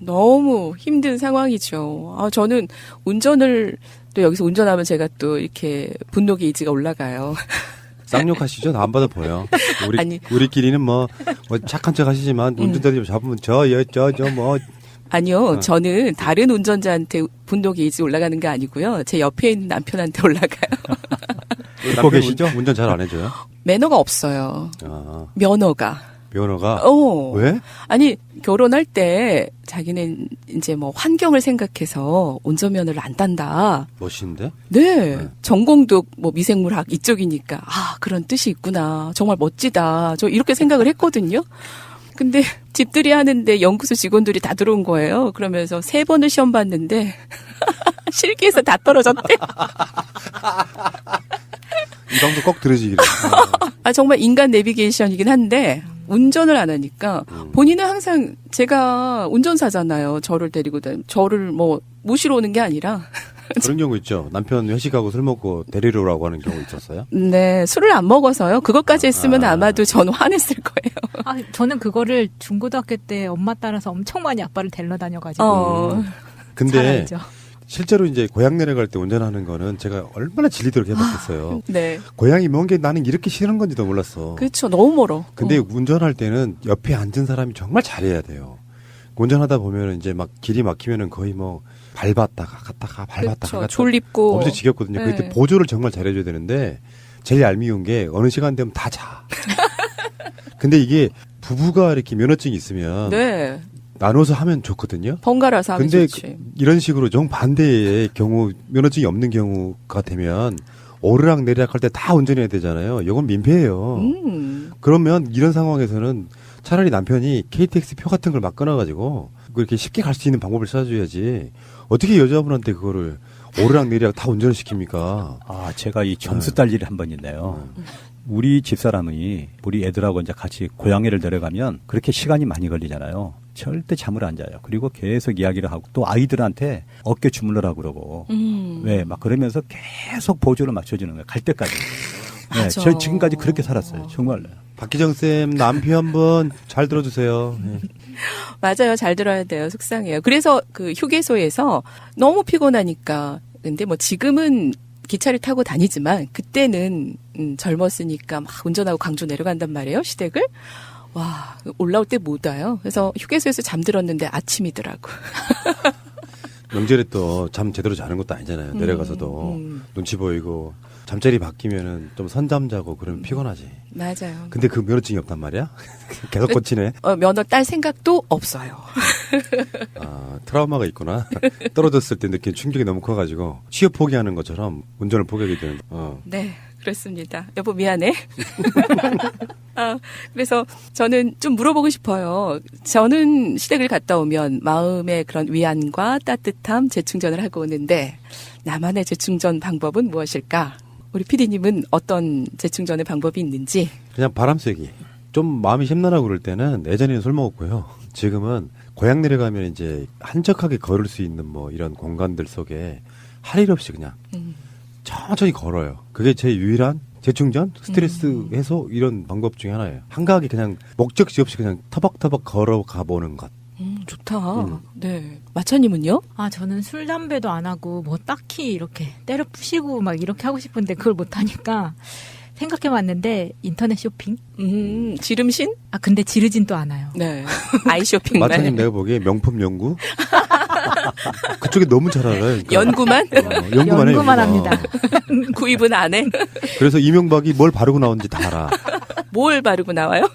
너무 힘든 상황이죠. 저는 운전을 또 여기서 운전하면 제가 또 이렇게 분노 게이지가 올라가요. 쌍욕하시죠? 나 안 받아 보여. 아니. 우리끼리는 뭐 착한 척 하시지만 운전자들 잡으면 뭐. 아니요, 저는 다른 운전자한테 분노 게이지 올라가는 게 아니고요. 제 옆에 있는 남편한테 올라가요. 듣고 계시죠? 운전 잘 안 해줘요? 매너가 없어요. 면허가. 왜? 아니, 결혼할 때 자기는 이제 뭐 환경을 생각해서 운전면허를 안 딴다. 멋있는데? 네. 전공도 뭐 미생물학 이쪽이니까 그런 뜻이 있구나. 정말 멋지다. 저 이렇게 생각을 했거든요. 근데 집들이 하는데 연구소 직원들이 다 들어온 거예요. 그러면서 3번을 시험 봤는데 실기에서 다 떨어졌대. 이 방송 꼭 들으시기를. 정말 인간 내비게이션이긴 한데 운전을 안 하니까 본인은 항상 제가 운전사잖아요. 저를 데리고 저를 뭐 모시러 오는 게 아니라 그런 경우 있죠. 남편 회식하고 술 먹고 데리러 오라고 하는 경우 있었어요? 네, 술을 안 먹어서요. 그것까지 했으면 아마도 저는 화냈을 거예요. 저는 그거를 중고등학교 때 엄마 따라서 엄청 많이 아빠를 데려 다녀가지고. 근데 실제로 이제 고향 내려갈 때 운전하는 거는 제가 얼마나 질리도록 해봤겠어요. 네. 고향이 먼 게 나는 이렇게 싫은 건지도 몰랐어. 그렇죠. 너무 멀어. 근데 운전할 때는 옆에 앉은 사람이 정말 잘해야 돼요. 운전하다 보면 이제 막 길이 막히면은 거의 뭐 밟았다가 갔다가 밟았다가 갔다가 졸립고 엄청 지겹거든요. 네. 그때 보조를 정말 잘해줘야 되는데 제일 얄미운 게 어느 시간 되면 다 자. 근데 이게 부부가 이렇게 면허증이 있으면 네. 나눠서 하면 좋거든요. 번갈아서 하면 근데 좋지. 이런 식으로 정반대의 경우 면허증이 없는 경우가 되면 오르락 내리락 할 때 다 운전해야 되잖아요. 이건 민폐예요. 그러면 이런 상황에서는 차라리 남편이 KTX 표 같은 걸 막 끊어가지고 그렇게 쉽게 갈 수 있는 방법을 찾아줘야지. 어떻게 여자분한테 그거를 오르락 내리락 다 운전을 시킵니까? 아, 제가 이 점수 딸 일이 한 번 있네요. 우리 집사람이 우리 애들하고 이제 같이 고향에를 내려가면 그렇게 시간이 많이 걸리잖아요. 절대 잠을 안 자요. 그리고 계속 이야기를 하고 또 아이들한테 어깨 주물러라 그러고 왜 막 그러면서 계속 보조를 맞춰주는 거예요. 갈 때까지. 네, 저 지금까지 그렇게 살았어요. 정말로. 박기정 쌤 남편분 잘 들어주세요. 네. 맞아요. 잘 들어야 돼요. 속상해요. 그래서 그 휴게소에서 너무 피곤하니까 근데 뭐 지금은 기차를 타고 다니지만 그때는 젊었으니까 막 운전하고 광주 내려간단 말이에요. 시댁을. 와, 올라올 때 못 와요. 그래서 휴게소에서 잠들었는데 아침이더라고. 명절에 또 잠 제대로 자는 것도 아니잖아요. 내려가서도 눈치 보이고 잠자리 바뀌면은 좀 선잠 자고 그러면 피곤하지. 맞아요. 근데 그 면허증이 없단 말이야? 계속 꽂히네. 면허 딸 생각도 없어요. 아, 트라우마가 있구나. 떨어졌을 때 느낀 충격이 너무 커가지고 취업 포기하는 것처럼 운전을 포기하게 되는. 네, 그렇습니다. 여보 미안해. 그래서 저는 좀 물어보고 싶어요. 저는 시댁을 갔다 오면 마음의 그런 위안과 따뜻함 재충전을 하고 오는데 나만의 재충전 방법은 무엇일까? 우리 PD님은 어떤 재충전의 방법이 있는지. 그냥 바람 쐬기. 좀 마음이 심란하고 그럴 때는 예전에는 술 먹었고요. 지금은 고향 내려가면 이제 한적하게 걸을 수 있는 뭐 이런 공간들 속에 할 일 없이 그냥 천천히 걸어요. 그게 제 유일한 재충전, 스트레스 해소 이런 방법 중에 하나예요. 한가하게 그냥 목적지 없이 그냥 터벅터벅 걸어가 보는 것. 좋다. 네. 마차님은요? 아, 저는 술, 담배도 안 하고, 뭐, 딱히 이렇게 때려 부시고 막 이렇게 하고 싶은데 그걸 못하니까 생각해봤는데, 인터넷 쇼핑? 지름신? 아, 근데 지르진 또 않아요. 네. 아이 쇼핑만. 마차님 내가 보기에 명품 연구? 그쪽에 너무 잘 알아요. 그러니까. 연구만? 연구만 합니다. 구입은 안 해. 그래서 이명박이 뭘 바르고 나오는지 다 알아. 뭘 바르고 나와요?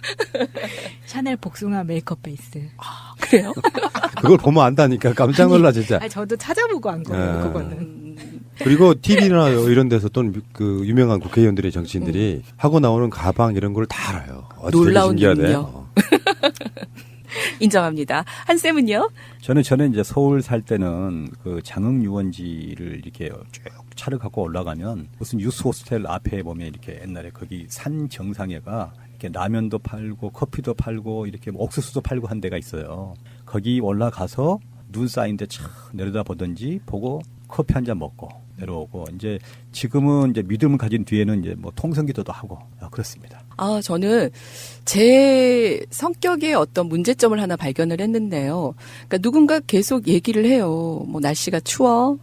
샤넬 복숭아 메이크업 베이스. 아, 그래요? 그걸 보면 안다니까 깜짝 놀라 진짜. 아니, 저도 찾아보고 한 거예요. 그거는. 그리고 TV나 이런 데서 또는 그 유명한 국회의원들의 정치인들이 하고 나오는 가방 이런 걸 다 알아요. 놀라운 능력. 인정합니다. 한 쌤은요? 저는 이제 서울 살 때는 그 장흥 유원지를 이렇게 쭉 차를 갖고 올라가면 무슨 유스 호스텔 앞에 보면 이렇게 옛날에 거기 산 정상에가 이렇게 라면도 팔고 커피도 팔고 이렇게 옥수수도 팔고 한 데가 있어요. 거기 올라가서 눈 쌓인데 참 내려다 보든지 보고 커피 한 잔 먹고 내려오고 이제 지금은 이제 믿음을 가진 뒤에는 이제 뭐 통성기도도 하고 그렇습니다. 아, 저는 제 성격의 어떤 문제점을 하나 발견을 했는데요. 그러니까 누군가 계속 얘기를 해요. 뭐 날씨가 추워.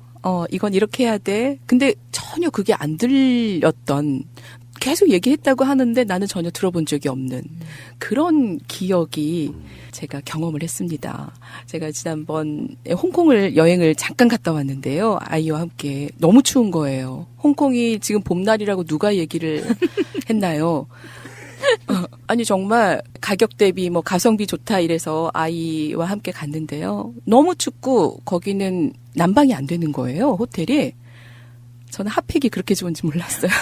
이건 이렇게 해야 돼. 근데 전혀 그게 안 들렸던 계속 얘기했다고 하는데 나는 전혀 들어본 적이 없는 그런 기억이 제가 경험을 했습니다. 제가 지난번 홍콩을 여행을 잠깐 갔다 왔는데요. 아이와 함께 너무 추운 거예요. 홍콩이 지금 봄날이라고 누가 얘기를 했나요? 아니 정말 가격 대비 뭐 가성비 좋다 이래서 아이와 함께 갔는데요. 너무 춥고 거기는 난방이 안 되는 거예요. 호텔이. 저는 핫팩이 그렇게 좋은지 몰랐어요.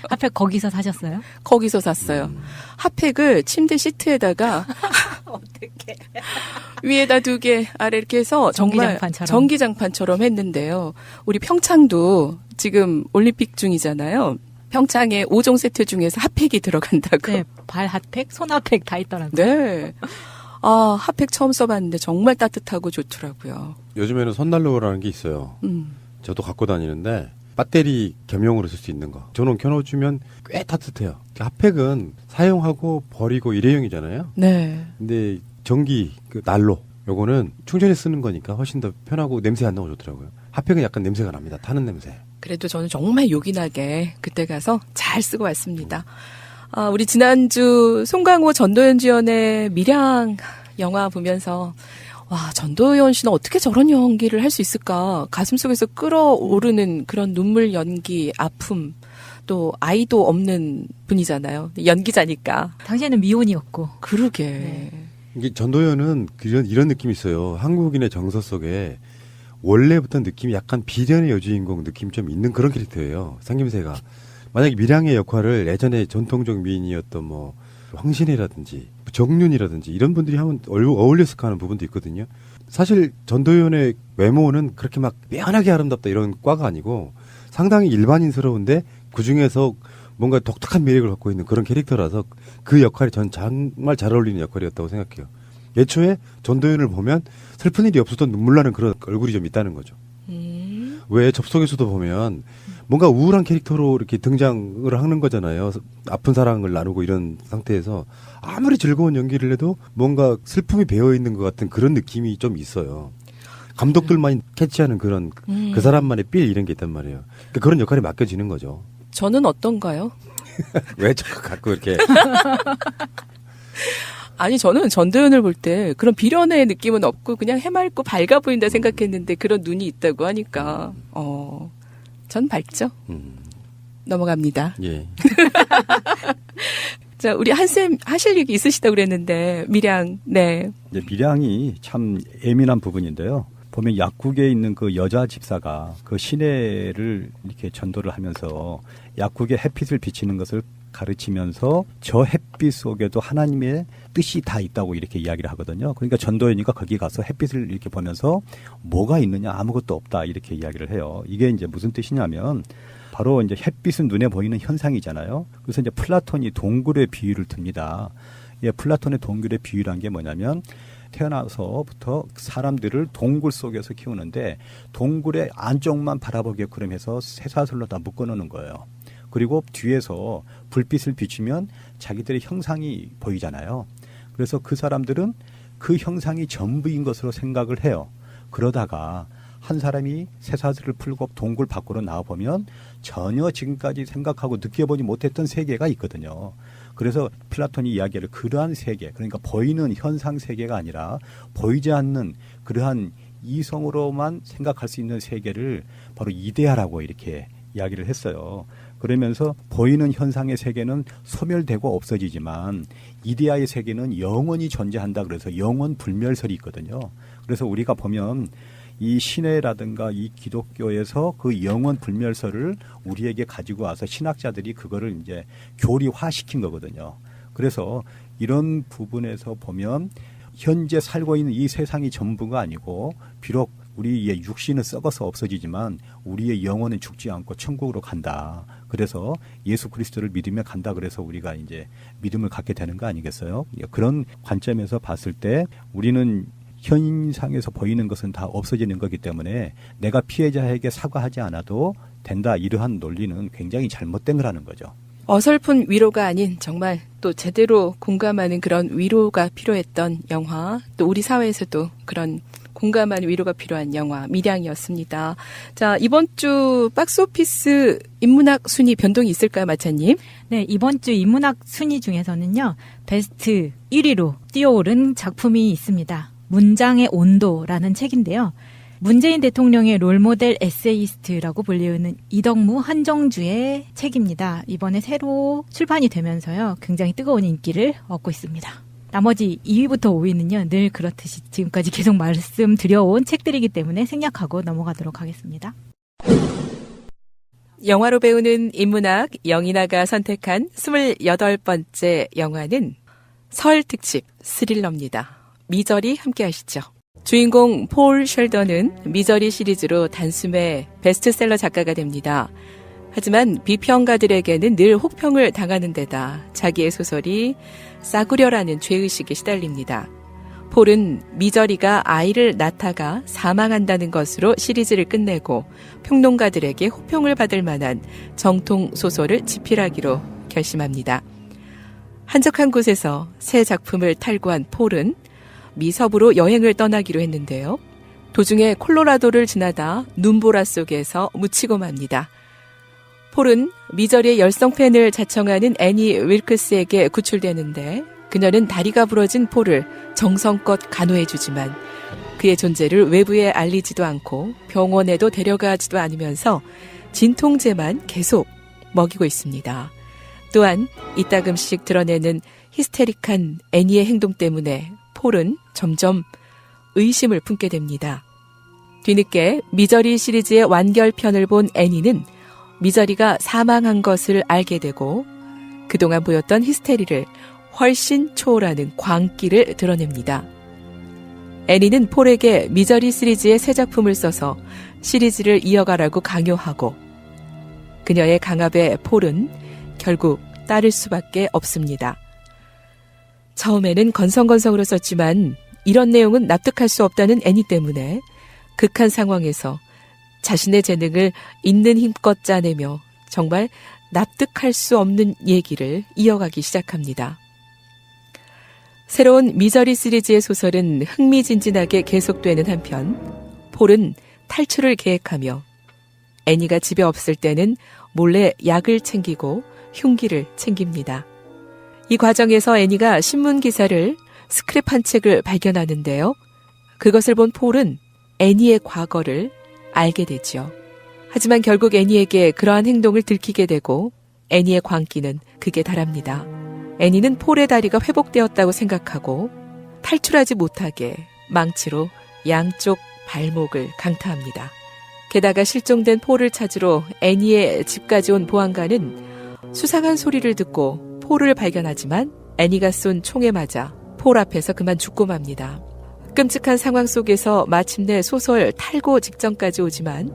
핫팩 거기서 사셨어요? 거기서 샀어요. 핫팩을 침대 시트에다가 어떻게 위에다 2개 아래 이렇게 해서 정말 전기장판처럼 했는데요. 우리 평창도 지금 올림픽 중이잖아요. 평창에 5종 세트 중에서 핫팩이 들어간다고. 네, 발 핫팩, 손 핫팩 다 있더라고요. 네. 아, 핫팩 처음 써봤는데 정말 따뜻하고 좋더라고요. 요즘에는 손난로라는 게 있어요. 저도 갖고 다니는데 배터리 겸용으로 쓸 수 있는 거. 저는 켜놓으면 꽤 따뜻해요. 핫팩은 사용하고 버리고 일회용이잖아요. 네. 근데 전기 그 난로 요거는 충전해 쓰는 거니까 훨씬 더 편하고 냄새 안 나고 좋더라고요. 핫팩은 약간 냄새가 납니다. 타는 냄새. 그래도 저는 정말 요긴하게 그때 가서 잘 쓰고 왔습니다. 아, 우리 지난주 송강호 전도연 주연의 밀양 영화 보면서 와, 전도연 씨는 어떻게 저런 연기를 할 수 있을까? 가슴속에서 끓어오르는 그런 눈물 연기, 아픔, 또 아이도 없는 분이잖아요. 연기자니까. 당시에는 미혼이었고. 그러게. 네. 이게 전도연은 이런 느낌이 있어요. 한국인의 정서 속에 원래부터 느낌이 약간 비련의 여주인공 느낌이 좀 있는 그런 캐릭터예요. 생김새가. 만약에 밀양의 역할을 예전에 전통적 미인이었던 뭐 황신혜라든지 정윤이라든지 이런 분들이 하면 어울렸을까 하는 부분도 있거든요. 사실 전도연의 외모는 그렇게 막 빼어나게 아름답다 이런 과가 아니고 상당히 일반인스러운데 그중에서 뭔가 독특한 매력을 갖고 있는 그런 캐릭터라서 그 역할이 전 정말 잘 어울리는 역할이었다고 생각해요. 애초에 전도연을 보면 슬픈 일이 없어도 눈물 나는 그런 얼굴이 좀 있다는 거죠. 왜 접속에서도 보면 뭔가 우울한 캐릭터로 이렇게 등장을 하는 거잖아요. 아픈 사랑을 나누고 이런 상태에서 아무리 즐거운 연기를 해도 뭔가 슬픔이 배어 있는 것 같은 그런 느낌이 좀 있어요. 감독들만이 캐치하는 그런 그 사람만의 필 이런 게 있단 말이에요. 그러니까 그런 역할이 맡겨지는 거죠. 저는 어떤가요? 왜 자꾸 갖고 이렇게 아니 저는 전도연을 볼 때 그런 비련의 느낌은 없고 그냥 해맑고 밝아 보인다 생각했는데 그런 눈이 있다고 하니까 전 밝죠. 넘어갑니다. 예. 자, 우리 한쌤 하실 얘기 있으시다고 그랬는데 밀양. 네. 이제 밀양이 참 예민한 부분인데요. 보면 약국에 있는 그 여자 집사가 그 시내를 이렇게 전도를 하면서 약국에 햇빛을 비치는 것을 가르치면서 저 햇빛 속에도 하나님의 뜻이 다 있다고 이렇게 이야기를 하거든요. 그러니까 전도연이가 거기 가서 햇빛을 이렇게 보면서 뭐가 있느냐 아무것도 없다 이렇게 이야기를 해요. 이게 이제 무슨 뜻이냐면 바로 이제 햇빛은 눈에 보이는 현상이잖아요. 그래서 이제 플라톤이 동굴의 비유를 듭니다. 예, 플라톤의 동굴의 비유란 게 뭐냐면 태어나서부터 사람들을 동굴 속에서 키우는데 동굴의 안쪽만 바라보게끔 해서 쇠사슬로 다 묶어놓는 거예요. 그리고 뒤에서 불빛을 비추면 자기들의 형상이 보이잖아요. 그래서 그 사람들은 그 형상이 전부인 것으로 생각을 해요. 그러다가 한 사람이 쇠사슬을 풀고 동굴 밖으로 나와보면 전혀 지금까지 생각하고 느껴보지 못했던 세계가 있거든요. 그래서 플라톤이 이야기를 그러한 세계, 그러니까 보이는 현상 세계가 아니라 보이지 않는 그러한 이성으로만 생각할 수 있는 세계를 바로 이데아라고 이렇게 이야기를 했어요. 그러면서 보이는 현상의 세계는 소멸되고 없어지지만 이데아의 세계는 영원히 존재한다. 그래서 영원 불멸설이 있거든요. 그래서 우리가 보면 이 신해라든가 이 기독교에서 그 영원 불멸설을 우리에게 가지고 와서 신학자들이 그거를 이제 교리화시킨 거거든요. 그래서 이런 부분에서 보면 현재 살고 있는 이 세상이 전부가 아니고 비록 우리의 육신은 썩어서 없어지지만 우리의 영혼은 죽지 않고 천국으로 간다. 그래서 예수 그리스도를 믿으며 간다. 그래서 우리가 이제 믿음을 갖게 되는 거 아니겠어요? 그런 관점에서 봤을 때 우리는 현상에서 보이는 것은 다 없어지는 거기 때문에 내가 피해자에게 사과하지 않아도 된다. 이러한 논리는 굉장히 잘못된 거라는 거죠. 어설픈 위로가 아닌 정말 또 제대로 공감하는 그런 위로가 필요했던 영화, 또 우리 사회에서도 그런 공감하는 위로가 필요한 영화 밀양이었습니다. 자, 이번 주 박스오피스 인문학 순위 변동이 있을까요, 마차님? 네, 이번 주 인문학 순위 중에서는요. 베스트 1위로 뛰어오른 작품이 있습니다. 문장의 온도라는 책인데요. 문재인 대통령의 롤모델 에세이스트라고 불리우는 이덕무 한정주의 책입니다. 이번에 새로 출판이 되면서요. 굉장히 뜨거운 인기를 얻고 있습니다. 나머지 2위부터 5위는요. 늘 그렇듯이 지금까지 계속 말씀드려온 책들이기 때문에 생략하고 넘어가도록 하겠습니다. 영화로 배우는 인문학 영인아가 선택한 28번째 영화는 설 특집 스릴러입니다. 미저리 함께 하시죠. 주인공 폴 셜더는 미저리 시리즈로 단숨에 베스트셀러 작가가 됩니다. 하지만 비평가들에게는 늘 혹평을 당하는 데다 자기의 소설이 싸구려라는 죄의식에 시달립니다. 폴은 미저리가 아이를 낳다가 사망한다는 것으로 시리즈를 끝내고 평론가들에게 호평을 받을 만한 정통 소설을 집필하기로 결심합니다. 한적한 곳에서 새 작품을 탈구한 폴은 미섭으로 여행을 떠나기로 했는데요. 도중에 콜로라도를 지나다 눈보라 속에서 묻히고 맙니다. 폴은 미저리의 열성팬을 자청하는 애니 윌크스에게 구출되는데 그녀는 다리가 부러진 폴을 정성껏 간호해주지만 그의 존재를 외부에 알리지도 않고 병원에도 데려가지도 않으면서 진통제만 계속 먹이고 있습니다. 또한 이따금씩 드러내는 히스테릭한 애니의 행동 때문에 폴은 점점 의심을 품게 됩니다. 뒤늦게 미저리 시리즈의 완결편을 본 애니는 미저리가 사망한 것을 알게 되고 그동안 보였던 히스테리를 훨씬 초월하는 광기를 드러냅니다. 애니는 폴에게 미저리 시리즈의 새 작품을 써서 시리즈를 이어가라고 강요하고 그녀의 강압에 폴은 결국 따를 수밖에 없습니다. 처음에는 건성건성으로 썼지만 이런 내용은 납득할 수 없다는 애니 때문에 극한 상황에서 자신의 재능을 있는 힘껏 짜내며 정말 납득할 수 없는 얘기를 이어가기 시작합니다. 새로운 미저리 시리즈의 소설은 흥미진진하게 계속되는 한편 폴은 탈출을 계획하며 애니가 집에 없을 때는 몰래 약을 챙기고 흉기를 챙깁니다. 이 과정에서 애니가 신문 기사를 스크랩한 책을 발견하는데요. 그것을 본 폴은 애니의 과거를 알게 되죠. 하지만 결국 애니에게 그러한 행동을 들키게 되고 애니의 광기는 극에 달합니다. 애니는 폴의 다리가 회복되었다고 생각하고 탈출하지 못하게 망치로 양쪽 발목을 강타합니다. 게다가 실종된 폴을 찾으러 애니의 집까지 온 보안관은 수상한 소리를 듣고 폴을 발견하지만 애니가 쏜 총에 맞아 폴 앞에서 그만 죽고 맙니다. 끔찍한 상황 속에서 마침내 소설 탈고 직전까지 오지만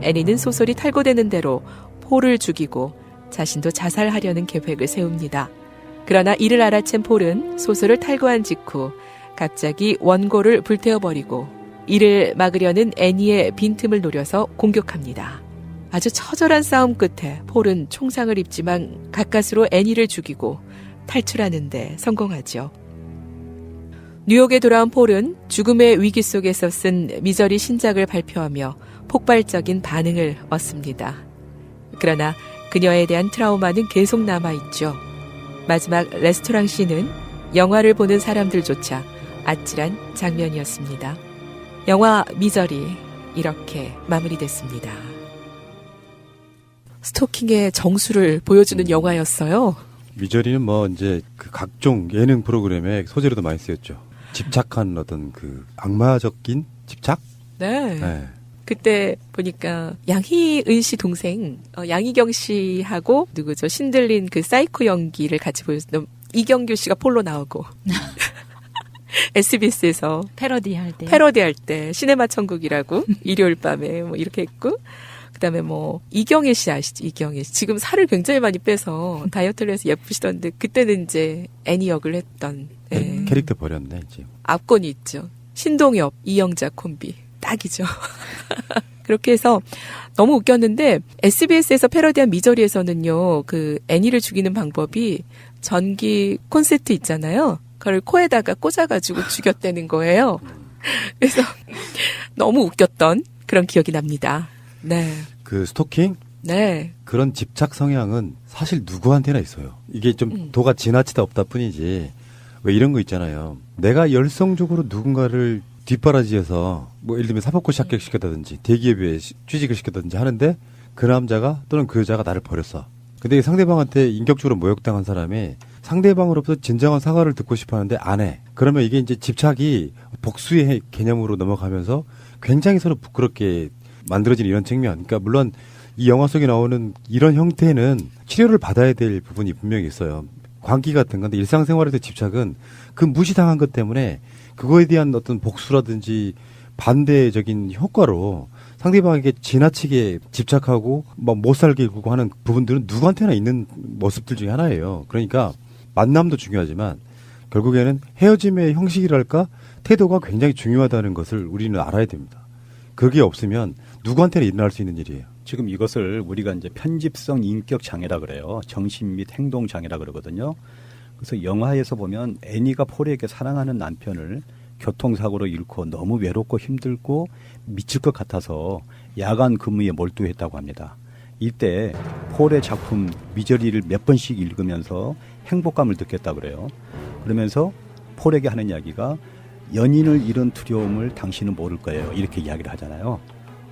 애니는 소설이 탈고되는 대로 폴을 죽이고 자신도 자살하려는 계획을 세웁니다. 그러나 이를 알아챈 폴은 소설을 탈고한 직후 갑자기 원고를 불태워버리고 이를 막으려는 애니의 빈틈을 노려서 공격합니다. 아주 처절한 싸움 끝에 폴은 총상을 입지만 가까스로 애니를 죽이고 탈출하는 데 성공하죠. 뉴욕에 돌아온 폴은 죽음의 위기 속에서 쓴 미저리 신작을 발표하며 폭발적인 반응을 얻습니다. 그러나 그녀에 대한 트라우마는 계속 남아있죠. 마지막 레스토랑 씬은 영화를 보는 사람들조차 아찔한 장면이었습니다. 영화 미저리 이렇게 마무리됐습니다. 스토킹의 정수를 보여주는 영화였어요. 미저리는 뭐 이제 그 각종 예능 프로그램에 소재로도 많이 쓰였죠. 집착한 어떤 그 악마적인 집착? 네. 그때 보니까 양희은 씨 동생 양희경 씨하고 누구죠? 신들린 그 사이코 연기를 같이 보였던 이경규 씨가 폴로 나오고 SBS에서 패러디할 때 시네마 천국이라고 일요일 밤에 뭐 이렇게 했고 그다음에 뭐 이경애 씨 아시죠? 이경애 씨 지금 살을 굉장히 많이 빼서 다이어트를 해서 예쁘시던데 그때는 이제 애니 역을 했던 캐릭터 버렸네 이제. 압권이 있죠. 신동엽 이영자 콤비 딱이죠. 그렇게 해서 너무 웃겼는데 SBS에서 패러디한 미저리에서는요 그 애니를 죽이는 방법이 전기 콘센트 있잖아요. 그걸 코에다가 꽂아가지고 죽였다는 거예요. 그래서 너무 웃겼던 그런 기억이 납니다. 네. 그 스토킹? 네. 그런 집착 성향은 사실 누구한테나 있어요. 이게 좀 도가 지나치다 없다 뿐이지. 왜 이런 거 있잖아요. 내가 열성적으로 누군가를 뒷바라지에서 뭐 예를 들면 사법고시 합격시켰다든지 대기업에 취직을 시켰다든지 하는데 그 남자가 또는 그 여자가 나를 버렸어. 근데 상대방한테 인격적으로 모욕당한 사람이 상대방으로부터 진정한 사과를 듣고 싶어 하는데 안 해. 그러면 이게 이제 집착이 복수의 개념으로 넘어가면서 굉장히 서로 부끄럽게 만들어진 이런 측면. 그러니까 물론 이 영화 속에 나오는 이런 형태는 치료를 받아야 될 부분이 분명히 있어요. 광기 같은 건데 일상생활에서 집착은 그 무시당한 것 때문에 그거에 대한 어떤 복수라든지 반대적인 효과로 상대방에게 지나치게 집착하고 막 못 살게 굴고 하는 부분들은 누구한테나 있는 모습들 중에 하나예요. 그러니까 만남도 중요하지만 결국에는 헤어짐의 형식이랄까 태도가 굉장히 중요하다는 것을 우리는 알아야 됩니다. 그게 없으면 누구한테나 일어날 수 있는 일이에요. 지금 이것을 우리가 이제 편집성 인격 장애라 그래요. 정신 및 행동 장애라 그러거든요. 그래서 영화에서 보면 애니가 폴에게 사랑하는 남편을 교통사고로 잃고 너무 외롭고 힘들고 미칠 것 같아서 야간 근무에 몰두했다고 합니다. 이때 폴의 작품 미저리를 몇 번씩 읽으면서 행복감을 느꼈다고 그래요. 그러면서 폴에게 하는 이야기가 연인을 잃은 두려움을 당신은 모를 거예요. 이렇게 이야기를 하잖아요.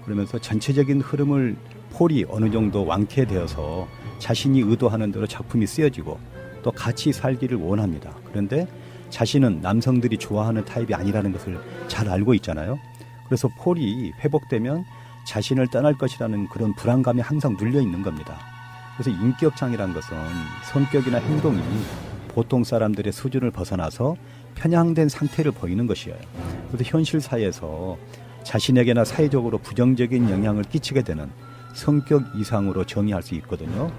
그러면서 전체적인 흐름을 폴이 어느 정도 완쾌되어서 자신이 의도하는 대로 작품이 쓰여지고 또 같이 살기를 원합니다. 그런데 자신은 남성들이 좋아하는 타입이 아니라는 것을 잘 알고 있잖아요. 그래서 폴이 회복되면 자신을 떠날 것이라는 그런 불안감이 항상 눌려 있는 겁니다. 그래서 인격장애란 것은 성격이나 행동이 보통 사람들의 수준을 벗어나서 편향된 상태를 보이는 것이에요. 그래서 현실 사회에서 자신에게나 사회적으로 부정적인 영향을 끼치게 되는 성격 이상으로 정의할 수 있거든요.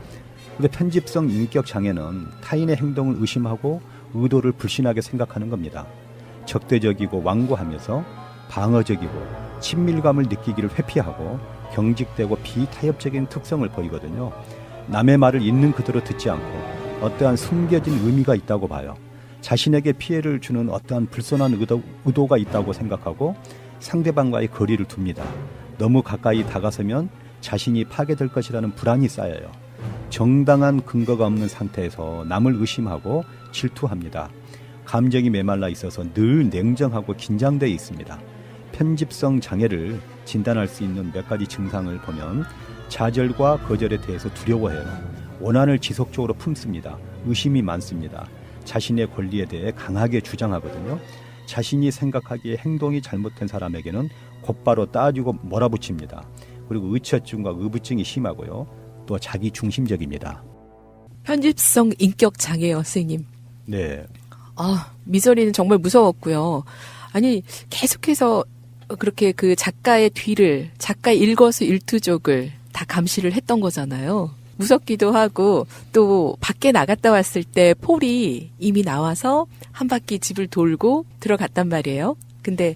그런데 편집성 인격 장애는 타인의 행동을 의심하고 의도를 불신하게 생각하는 겁니다. 적대적이고 완고하면서 방어적이고 친밀감을 느끼기를 회피하고 경직되고 비타협적인 특성을 보이거든요. 남의 말을 있는 그대로 듣지 않고 어떠한 숨겨진 의미가 있다고 봐요. 자신에게 피해를 주는 어떠한 불손한 의도가 있다고 생각하고 상대방과의 거리를 둡니다. 너무 가까이 다가서면 자신이 파괴될 것이라는 불안이 쌓여요. 정당한 근거가 없는 상태에서 남을 의심하고 질투합니다. 감정이 메말라 있어서 늘 냉정하고 긴장되어 있습니다. 편집성 장애를 진단할 수 있는 몇 가지 증상을 보면 좌절과 거절에 대해서 두려워해요. 원한을 지속적으로 품습니다. 의심이 많습니다. 자신의 권리에 대해 강하게 주장하거든요. 자신이 생각하기에 행동이 잘못된 사람에게는 곧바로 따지고 몰아붙입니다. 그리고 의처증과 의부증이 심하고요. 또 자기 중심적입니다. 편집성 인격 장애요, 선생님. 네. 아, 미저리는 정말 무서웠고요. 아니, 계속해서 그렇게 그 작가의 뒤를, 작가의 일거수일투족을 다 감시를 했던 거잖아요. 무섭기도 하고, 또 밖에 나갔다 왔을 때 폴이 이미 나와서 한 바퀴 집을 돌고 들어갔단 말이에요. 근데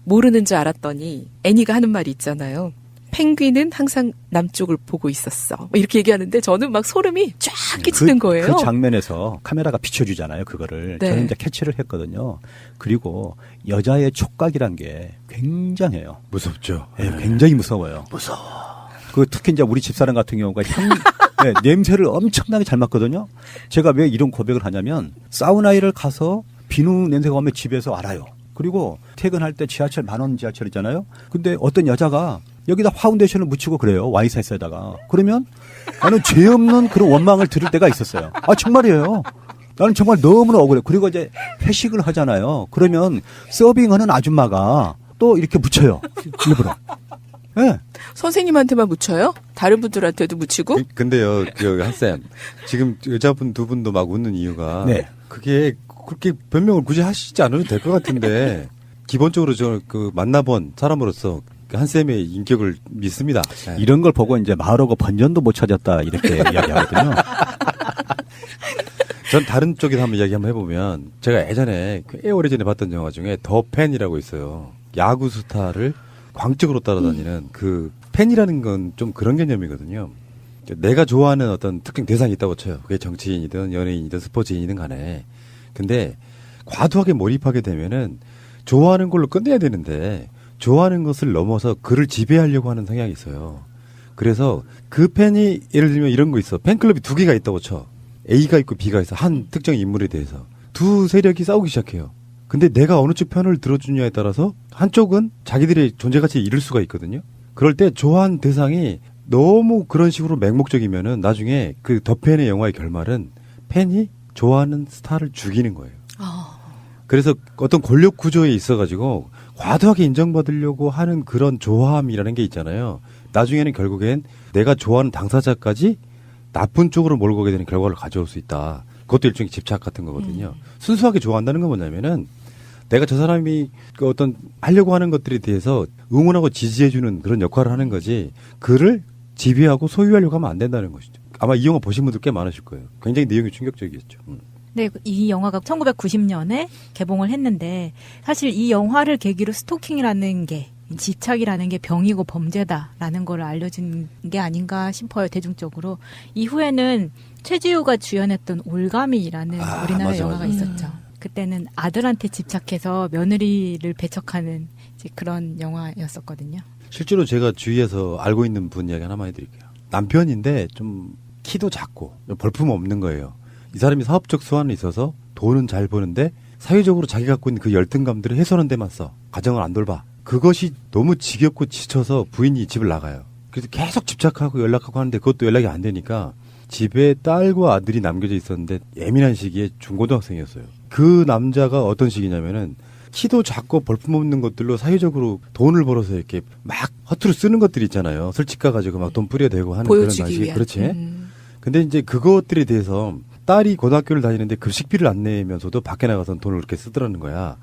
모르는 줄 알았더니 애니가 하는 말이 있잖아요. 펭귄은 항상 남쪽을 보고 있었어. 이렇게 얘기하는데 저는 막 소름이 쫙 끼치는 거예요. 그 장면에서 카메라가 비춰주잖아요. 그거를. 네. 저는 이제 캐치를 했거든요. 그리고 여자의 촉각이란 게 굉장해요. 무섭죠. 네, 굉장히 무서워요. 무서워. 그 특히 이제 우리 집사람 같은 경우가 네, 냄새를 엄청나게 잘 맡거든요. 제가 왜 이런 고백을 하냐면 사우나를 가서 비누 냄새가 오면 집에서 알아요. 그리고 퇴근할 때 지하철 10,000원 지하철 있잖아요. 근데 어떤 여자가 여기다 파운데이션을 묻히고 그래요. 와이사이에다가. 그러면 나는 죄 없는 그런 원망을 들을 때가 있었어요. 아, 정말이에요. 나는 정말 너무나 억울해요. 그리고 이제 회식을 하잖아요. 그러면 서빙하는 아줌마가 또 이렇게 묻혀요. 일부러. 네. 선생님한테만 묻혀요? 다른 분들한테도 묻히고? 근데요, 한쌤. 지금 여자분 두 분도 막 웃는 이유가. 네. 그게 그렇게 변명을 굳이 하시지 않아도 될 것 같은데. 기본적으로 만나본 사람으로서 한쌤의 인격을 믿습니다. 네. 이런 걸 보고 이제 마을하고 번전도 못 찾았다 이렇게 이야기하거든요. 전 다른 쪽에서 한번 이야기 한번 해보면 제가 예전에 꽤 오래전에 봤던 영화 중에 더 팬이라고 있어요. 야구 스타를 광적으로 따라다니는 그 팬이라는 건 좀 그런 개념이거든요. 내가 좋아하는 어떤 특정 대상이 있다고 쳐요. 그게 정치인이든 연예인이든 스포츠인이든 간에. 근데 과도하게 몰입하게 되면은 좋아하는 걸로 끝내야 되는데 좋아하는 것을 넘어서 그를 지배하려고 하는 성향이 있어요. 그래서 그 팬이 예를 들면 이런 거 있어. 팬클럽이 2개가 있다고 쳐. A가 있고 B가 있어. 한 특정 인물에 대해서. 두 세력이 싸우기 시작해요. 근데 내가 어느 쪽 편을 들어주냐에 따라서 한쪽은 자기들의 존재가치를 잃을 수가 있거든요. 그럴 때 좋아하는 대상이 너무 그런 식으로 맹목적이면은 나중에 그 더 팬의 영화의 결말은 팬이 좋아하는 스타를 죽이는 거예요. 그래서 어떤 권력 구조에 있어가지고 과도하게 인정받으려고 하는 그런 조화함이라는 게 있잖아요. 나중에는 결국엔 내가 좋아하는 당사자까지 나쁜 쪽으로 몰고 가게 되는 결과를 가져올 수 있다. 그것도 일종의 집착 같은 거거든요. 순수하게 좋아한다는 건 뭐냐면은 내가 저 사람이 그 어떤 하려고 하는 것들에 대해서 응원하고 지지해주는 그런 역할을 하는 거지 그를 지배하고 소유하려고 하면 안 된다는 것이죠. 아마 이 영화 보신 분들 꽤 많으실 거예요. 굉장히 내용이 충격적이었죠. 네, 이 영화가 1990년에 개봉을 했는데 사실 이 영화를 계기로 스토킹이라는 게 집착이라는 게 병이고 범죄다라는 걸 알려진 게 아닌가 싶어요, 대중적으로. 이후에는 최지우가 주연했던 올가미라는 우리나라 영화가 있었죠. 그때는 아들한테 집착해서 며느리를 배척하는 이제 그런 영화였었거든요. 실제로 제가 주위에서 알고 있는 분 이야기 하나만 해드릴게요. 남편인데 좀 키도 작고 볼품 없는 거예요. 이 사람이 사업적 수완이 있어서 돈은 잘 버는데 사회적으로 자기가 갖고 있는 그 열등감들을 해소하는 데만 써. 가정을 안 돌봐. 그것이 너무 지겹고 지쳐서 부인이 집을 나가요. 그래서 계속 집착하고 연락하고 하는데 그것도 연락이 안 되니까 집에 딸과 아들이 남겨져 있었는데 예민한 시기에 중고등학생이었어요. 그 남자가 어떤 식이냐면은 키도 작고 볼품없는 것들로 사회적으로 돈을 벌어서 이렇게 막 허투루 쓰는 것들이 있잖아요. 술집 가가지고 막 돈 뿌려대고 하는 그런 방식. 그렇지. 근데 이제 그것들에 대해서 딸이 고등학교를 다니는데 급식비를 안 내면서도 밖에 나가서 돈을 그렇게 쓰더라는 거야.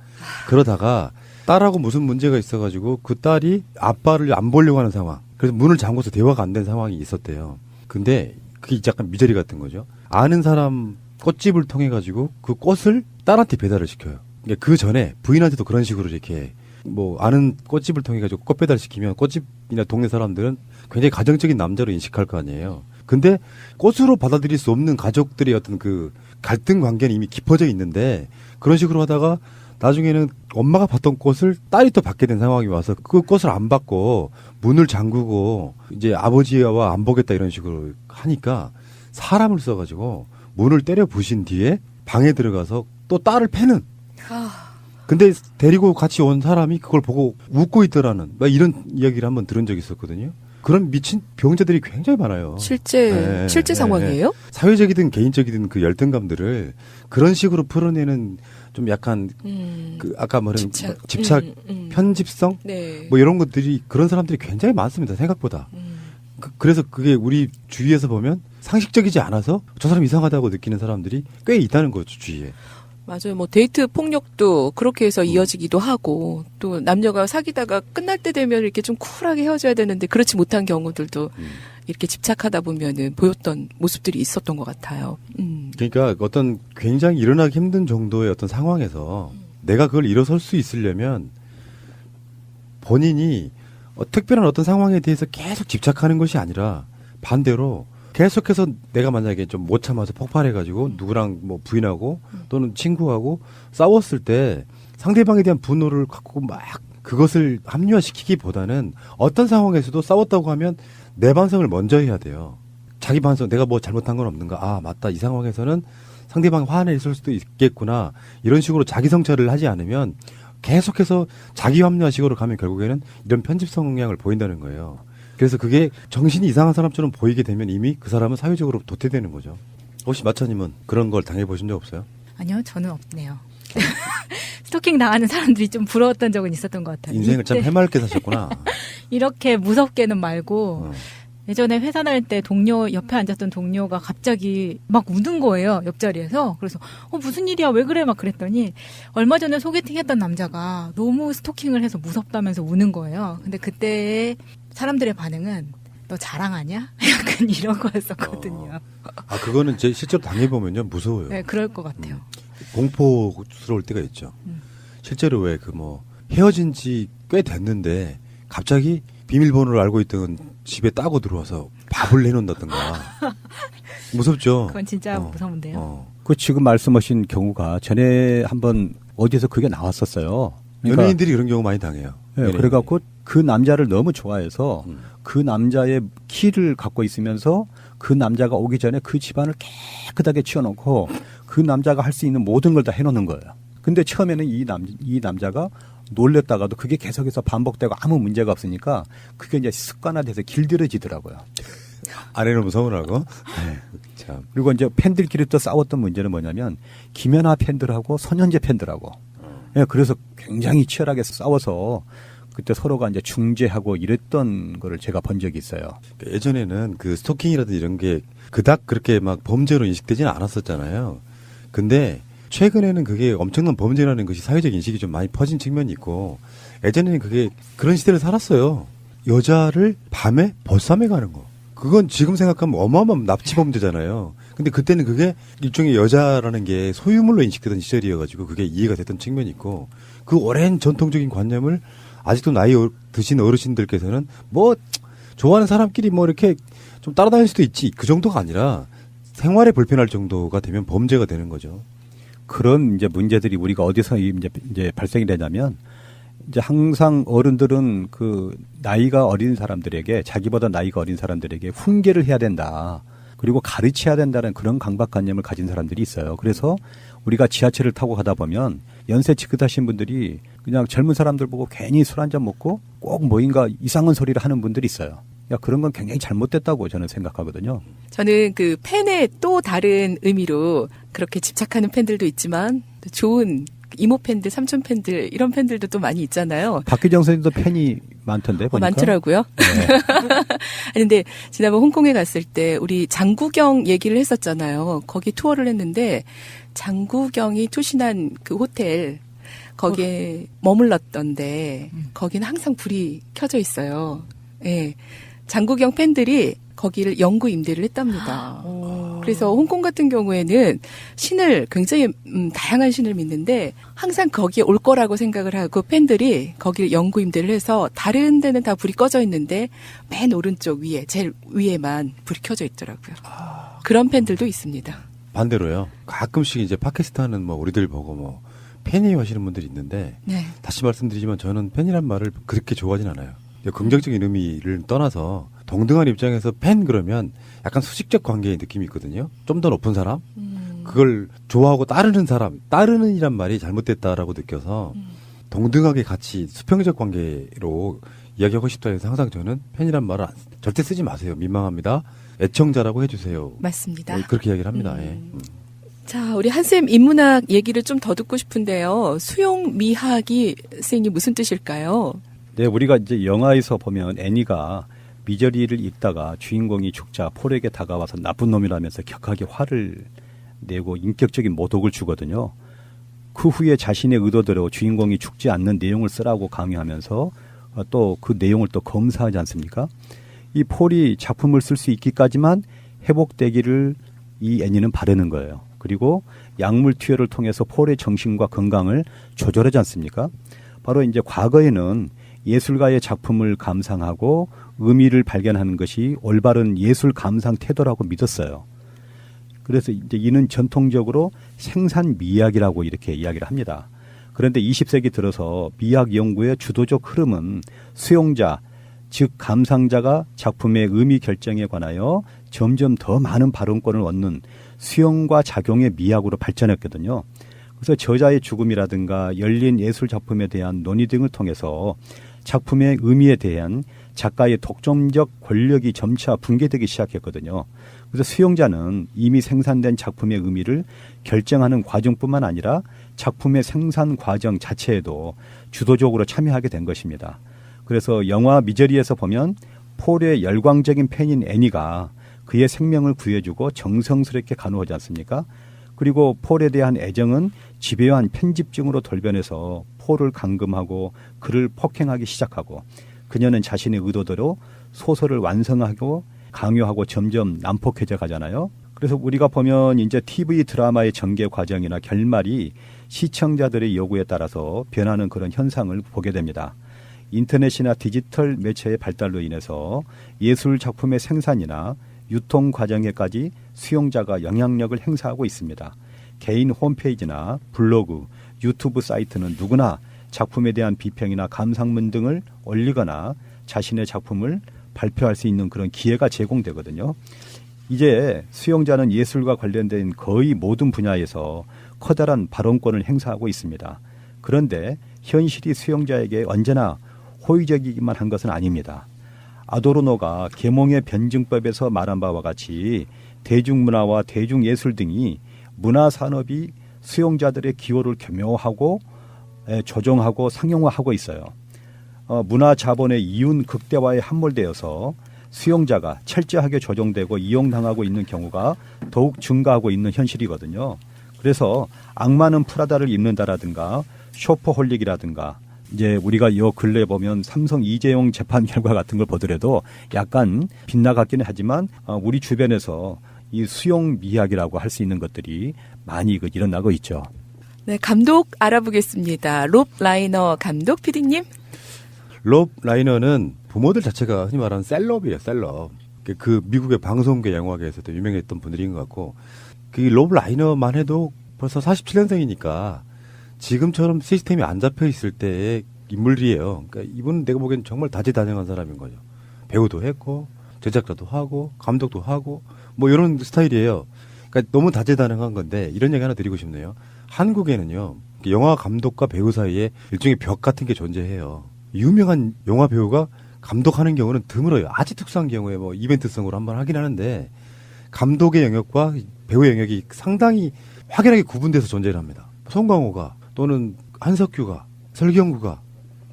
그러다가 딸하고 무슨 문제가 있어가지고 그 딸이 아빠를 안 보려고 하는 상황. 그래서 문을 잠궈서 대화가 안 된 상황이 있었대요. 근데 그게 약간 미저리 같은 거죠. 아는 사람 꽃집을 통해 가지고 그 꽃을 딸한테 배달을 시켜요. 그러니까 그 전에 부인한테도 그런 식으로 이렇게 뭐 아는 꽃집을 통해 가지고 꽃 배달 시키면 꽃집이나 동네 사람들은 굉장히 가정적인 남자로 인식할 거 아니에요. 근데 꽃으로 받아들일 수 없는 가족들의 어떤 그 갈등 관계는 이미 깊어져 있는데 그런 식으로 하다가 나중에는 엄마가 받던 꽃을 딸이 또 받게 된 상황이 와서 그 꽃을 안 받고 문을 잠그고 이제 아버지와 안 보겠다 이런 식으로 하니까 사람을 써가지고 문을 때려 부신 뒤에 방에 들어가서 또 딸을 패는. 근데 데리고 같이 온 사람이 그걸 보고 웃고 있더라는 막 이런 이야기를 한번 들은 적이 있었거든요. 그런 미친 병자들이 굉장히 많아요. 실제 상황이에요? 사회적이든 개인적이든 그 열등감들을 그런 식으로 풀어내는 좀 약간 그 아까 말한 집착 편집성 네. 뭐 이런 것들이 그런 사람들이 굉장히 많습니다. 생각보다. 그래서 그게 우리 주위에서 보면 상식적이지 않아서 저 사람 이상하다고 느끼는 사람들이 꽤 있다는 거죠, 주위에. 맞아요. 뭐 데이트 폭력도 그렇게 해서 이어지기도 하고 또 남녀가 사귀다가 끝날 때 되면 이렇게 좀 쿨하게 헤어져야 되는데 그렇지 못한 경우들도 이렇게 집착하다 보면은 보였던 모습들이 있었던 것 같아요. 그러니까 어떤 굉장히 일어나기 힘든 정도의 어떤 상황에서 내가 그걸 일어설 수 있으려면 본인이 특별한 어떤 상황에 대해서 계속 집착하는 것이 아니라 반대로 계속해서 내가 만약에 좀 못 참아서 폭발해가지고 누구랑 뭐 부인하고 또는 친구하고 싸웠을 때 상대방에 대한 분노를 갖고 막 그것을 합리화시키기보다는 어떤 상황에서도 싸웠다고 하면 내 반성을 먼저 해야 돼요. 자기 반성, 내가 뭐 잘못한 건 없는가? 아, 맞다. 이 상황에서는 상대방이 화내 있을 수도 있겠구나. 이런 식으로 자기 성찰을 하지 않으면 계속해서 자기 합리화식으로 가면 결국에는 이런 편집 성향을 보인다는 거예요. 그래서 그게 정신이 이상한 사람처럼 보이게 되면 이미 그 사람은 사회적으로 도태되는 거죠. 혹시 마차님은 그런 걸 당해보신 적 없어요? 아니요, 저는 없네요. 스토킹 당하는 사람들이 좀 부러웠던 적은 있었던 것 같아요. 인생을 참 해맑게 사셨구나. 이렇게 무섭게는 말고 예전에 회사 다닐 때 동료 옆에 앉았던 동료가 갑자기 막 우는 거예요. 옆자리에서. 그래서 무슨 일이야 왜 그래 막 그랬더니 얼마 전에 소개팅했던 남자가 너무 스토킹을 해서 무섭다면서 우는 거예요. 근데 그때 사람들의 반응은 너 자랑하냐? 약간 이런 거였었거든요. 아, 그거는 제 실제로 당해보면요 무서워요. 네, 그럴 것 같아요. 공포스러울 때가 있죠. 실제로 왜 그 뭐 헤어진 지 꽤 됐는데 갑자기 비밀번호를 알고 있던 집에 따고 들어와서 밥을 내놓는다든가. 무섭죠. 그건 진짜 무서운데요. 그 지금 말씀하신 경우가 전에 한번 어디서 그게 나왔었어요. 그러니까 연예인들이 그런 경우 많이 당해요. 네, 그래갖고 그 남자를 너무 좋아해서 그 남자의 키를 갖고 있으면서 그 남자가 오기 전에 그 집안을 깨끗하게 치워놓고 그 남자가 할 수 있는 모든 걸 다 해놓는 거예요. 근데 처음에는 이 남자가 놀랬다가도 그게 계속해서 반복되고 아무 문제가 없으니까 그게 이제 습관화돼서 길들여지더라고요. 안 해놓으면 서운하고. 네, 참. 그리고 이제 팬들끼리 또 싸웠던 문제는 뭐냐면 김연아 팬들하고 손현재 팬들하고. 네, 그래서 굉장히 치열하게 싸워서 그때 서로가 이제 중재하고 이랬던 거를 제가 본 적이 있어요. 예전에는 그 스토킹이라든지 이런 게 그닥 그렇게 막 범죄로 인식되지는 않았었잖아요. 근데 최근에는 그게 엄청난 범죄라는 것이 사회적 인식이 좀 많이 퍼진 측면이 있고 예전에는 그게 그런 시대를 살았어요. 여자를 밤에 벗삼에 가는 거. 그건 지금 생각하면 어마어마한 납치 범죄잖아요. 근데 그때는 그게 일종의 여자라는 게 소유물로 인식되던 시절이어가지고 그게 이해가 됐던 측면이 있고 그 오랜 전통적인 관념을 아직도 나이 드신 어르신들께서는 뭐 좋아하는 사람끼리 뭐 이렇게 좀 따라다닐 수도 있지 그 정도가 아니라 생활에 불편할 정도가 되면 범죄가 되는 거죠. 그런 이제 문제들이 우리가 어디서 이제 발생이 되냐면 이제 항상 어른들은 그 나이가 어린 사람들에게 자기보다 나이가 어린 사람들에게 훈계를 해야 된다. 그리고 가르쳐야 된다는 그런 강박관념을 가진 사람들이 있어요. 그래서 우리가 지하철을 타고 가다 보면 연세 지긋하신 분들이 그냥 젊은 사람들 보고 괜히 술 한잔 먹고 꼭 뭐인가 이상한 소리를 하는 분들이 있어요. 그런 건 굉장히 잘못됐다고 저는 생각하거든요. 저는 그 팬의 또 다른 의미로 그렇게 집착하는 팬들도 있지만 좋은 이모 팬들, 삼촌 팬들 이런 팬들도 또 많이 있잖아요. 박기정 선생님도 팬이 많던데 보니까. 많더라고요. 네. 근데 지난번 홍콩에 갔을 때 우리 장구경 얘기를 했었잖아요. 거기 투어를 했는데 장구경이 투신한 그 호텔 거기에 머물렀던데 거기는 항상 불이 켜져 있어요. 예. 장구경 팬들이 거기를 영구 임대를 했답니다. 그래서 홍콩 같은 경우에는 신을 굉장히 다양한 신을 믿는데 항상 거기에 올 거라고 생각을 하고 팬들이 거기를 영구 임대를 해서 다른 데는 다 불이 꺼져 있는데 맨 오른쪽 위에 제일 위에만 불이 켜져 있더라고요. 그런 팬들도 있습니다. 반대로요. 가끔씩 이제 팟캐스트 하는 뭐 우리들 보고 뭐 팬이에요 하시는 분들이 있는데 네. 다시 말씀드리지만 저는 팬이란 말을 그렇게 좋아하진 않아요. 긍정적인 의미를 떠나서 동등한 입장에서 팬 그러면 약간 수직적 관계의 느낌이 있거든요. 좀 더 높은 사람? 그걸 좋아하고 따르는 사람, 따르는이란 말이 잘못됐다라고 느껴서 동등하게 같이 수평적 관계로 이야기하고 싶다 해서 항상 저는 팬이란 말을 절대 쓰지 마세요. 민망합니다. 애청자라고 해주세요. 맞습니다. 그렇게 이야기를 합니다. 예. 자, 우리 한쌤 인문학 얘기를 좀 더 듣고 싶은데요. 수용 미학이 선생님 무슨 뜻일까요? 네, 우리가 이제 영화에서 보면 애니가 미저리를 읽다가 주인공이 죽자 폴에게 다가와서 나쁜 놈이라면서 격하게 화를 내고 인격적인 모독을 주거든요. 그 후에 자신의 의도대로 주인공이 죽지 않는 내용을 쓰라고 강요하면서 또 그 내용을 또 검사하지 않습니까? 이 폴이 작품을 쓸 수 있기까지만 회복되기를 이 애니는 바라는 거예요. 그리고 약물 투여를 통해서 폴의 정신과 건강을 조절하지 않습니까? 바로 이제 과거에는 예술가의 작품을 감상하고 의미를 발견하는 것이 올바른 예술 감상 태도라고 믿었어요. 그래서 이제 이는 전통적으로 생산 미학이라고 이렇게 이야기를 합니다. 그런데 20세기 들어서 미학 연구의 주도적 흐름은 수용자, 즉 감상자가 작품의 의미 결정에 관하여 점점 더 많은 발언권을 얻는 수용과 작용의 미학으로 발전했거든요. 그래서 저자의 죽음이라든가 열린 예술 작품에 대한 논의 등을 통해서 작품의 의미에 대한 작가의 독점적 권력이 점차 붕괴되기 시작했거든요. 그래서 수용자는 이미 생산된 작품의 의미를 결정하는 과정뿐만 아니라 작품의 생산 과정 자체에도 주도적으로 참여하게 된 것입니다. 그래서 영화 미저리에서 보면 폴의 열광적인 팬인 애니가 그의 생명을 구해주고 정성스럽게 간호하지 않습니까? 그리고 폴에 대한 애정은 집요한 편집증으로 돌변해서 폴을 감금하고 그를 폭행하기 시작하고 그녀는 자신의 의도대로 소설을 완성하고 강요하고 점점 난폭해져 가잖아요. 그래서 우리가 보면 이제 TV 드라마의 전개 과정이나 결말이 시청자들의 요구에 따라서 변하는 그런 현상을 보게 됩니다. 인터넷이나 디지털 매체의 발달로 인해서 예술 작품의 생산이나 유통 과정에까지 수용자가 영향력을 행사하고 있습니다. 개인 홈페이지나 블로그, 유튜브 사이트는 누구나 작품에 대한 비평이나 감상문 등을 올리거나 자신의 작품을 발표할 수 있는 그런 기회가 제공되거든요. 이제 수용자는 예술과 관련된 거의 모든 분야에서 커다란 발언권을 행사하고 있습니다. 그런데 현실이 수용자에게 언제나 호의적이기만 한 것은 아닙니다. 아도르노가 계몽의 변증법에서 말한 바와 같이 대중문화와 대중예술 등이 문화산업이 수용자들의 기호를 겸용하고 조정하고 상용화하고 있어요. 문화자본의 이윤 극대화에 함몰되어서 수용자가 철저하게 조정되고 이용당하고 있는 경우가 더욱 증가하고 있는 현실이거든요. 그래서 악마는 프라다를 입는다라든가 쇼퍼홀릭이라든가 이제 우리가 요 근래 보면 삼성 이재용 재판 결과 같은 걸 보더라도 약간 빗나갔기는 하지만 우리 주변에서 이 수용 미학이라고 할 수 있는 것들이 많이 일어나고 있죠. 네, 감독 알아보겠습니다. 롭 라이너 감독 PD님. 롭 라이너는 부모들 자체가 흔히 말하는 셀럽이에요. 셀럽. 그 미국의 방송계 영화계에서도 유명했던 분들인 것 같고 그 롭 라이너만 해도 벌써 47년생이니까 지금처럼 시스템이 안 잡혀 있을 때의 인물이에요. 그러니까 이분은 내가 보기엔 정말 다재다능한 사람인 거죠. 배우도 했고 제작자도 하고 감독도 하고 뭐 이런 스타일이에요. 그러니까 너무 다재다능한 건데 이런 얘기 하나 드리고 싶네요. 한국에는요. 영화 감독과 배우 사이에 일종의 벽 같은 게 존재해요. 유명한 영화 배우가 감독하는 경우는 드물어요. 아주 특수한 경우에 뭐 이벤트성으로 한번 하긴 하는데 감독의 영역과 배우의 영역이 상당히 확연하게 구분돼서 존재를 합니다. 송강호가 또는 한석규가 설경구가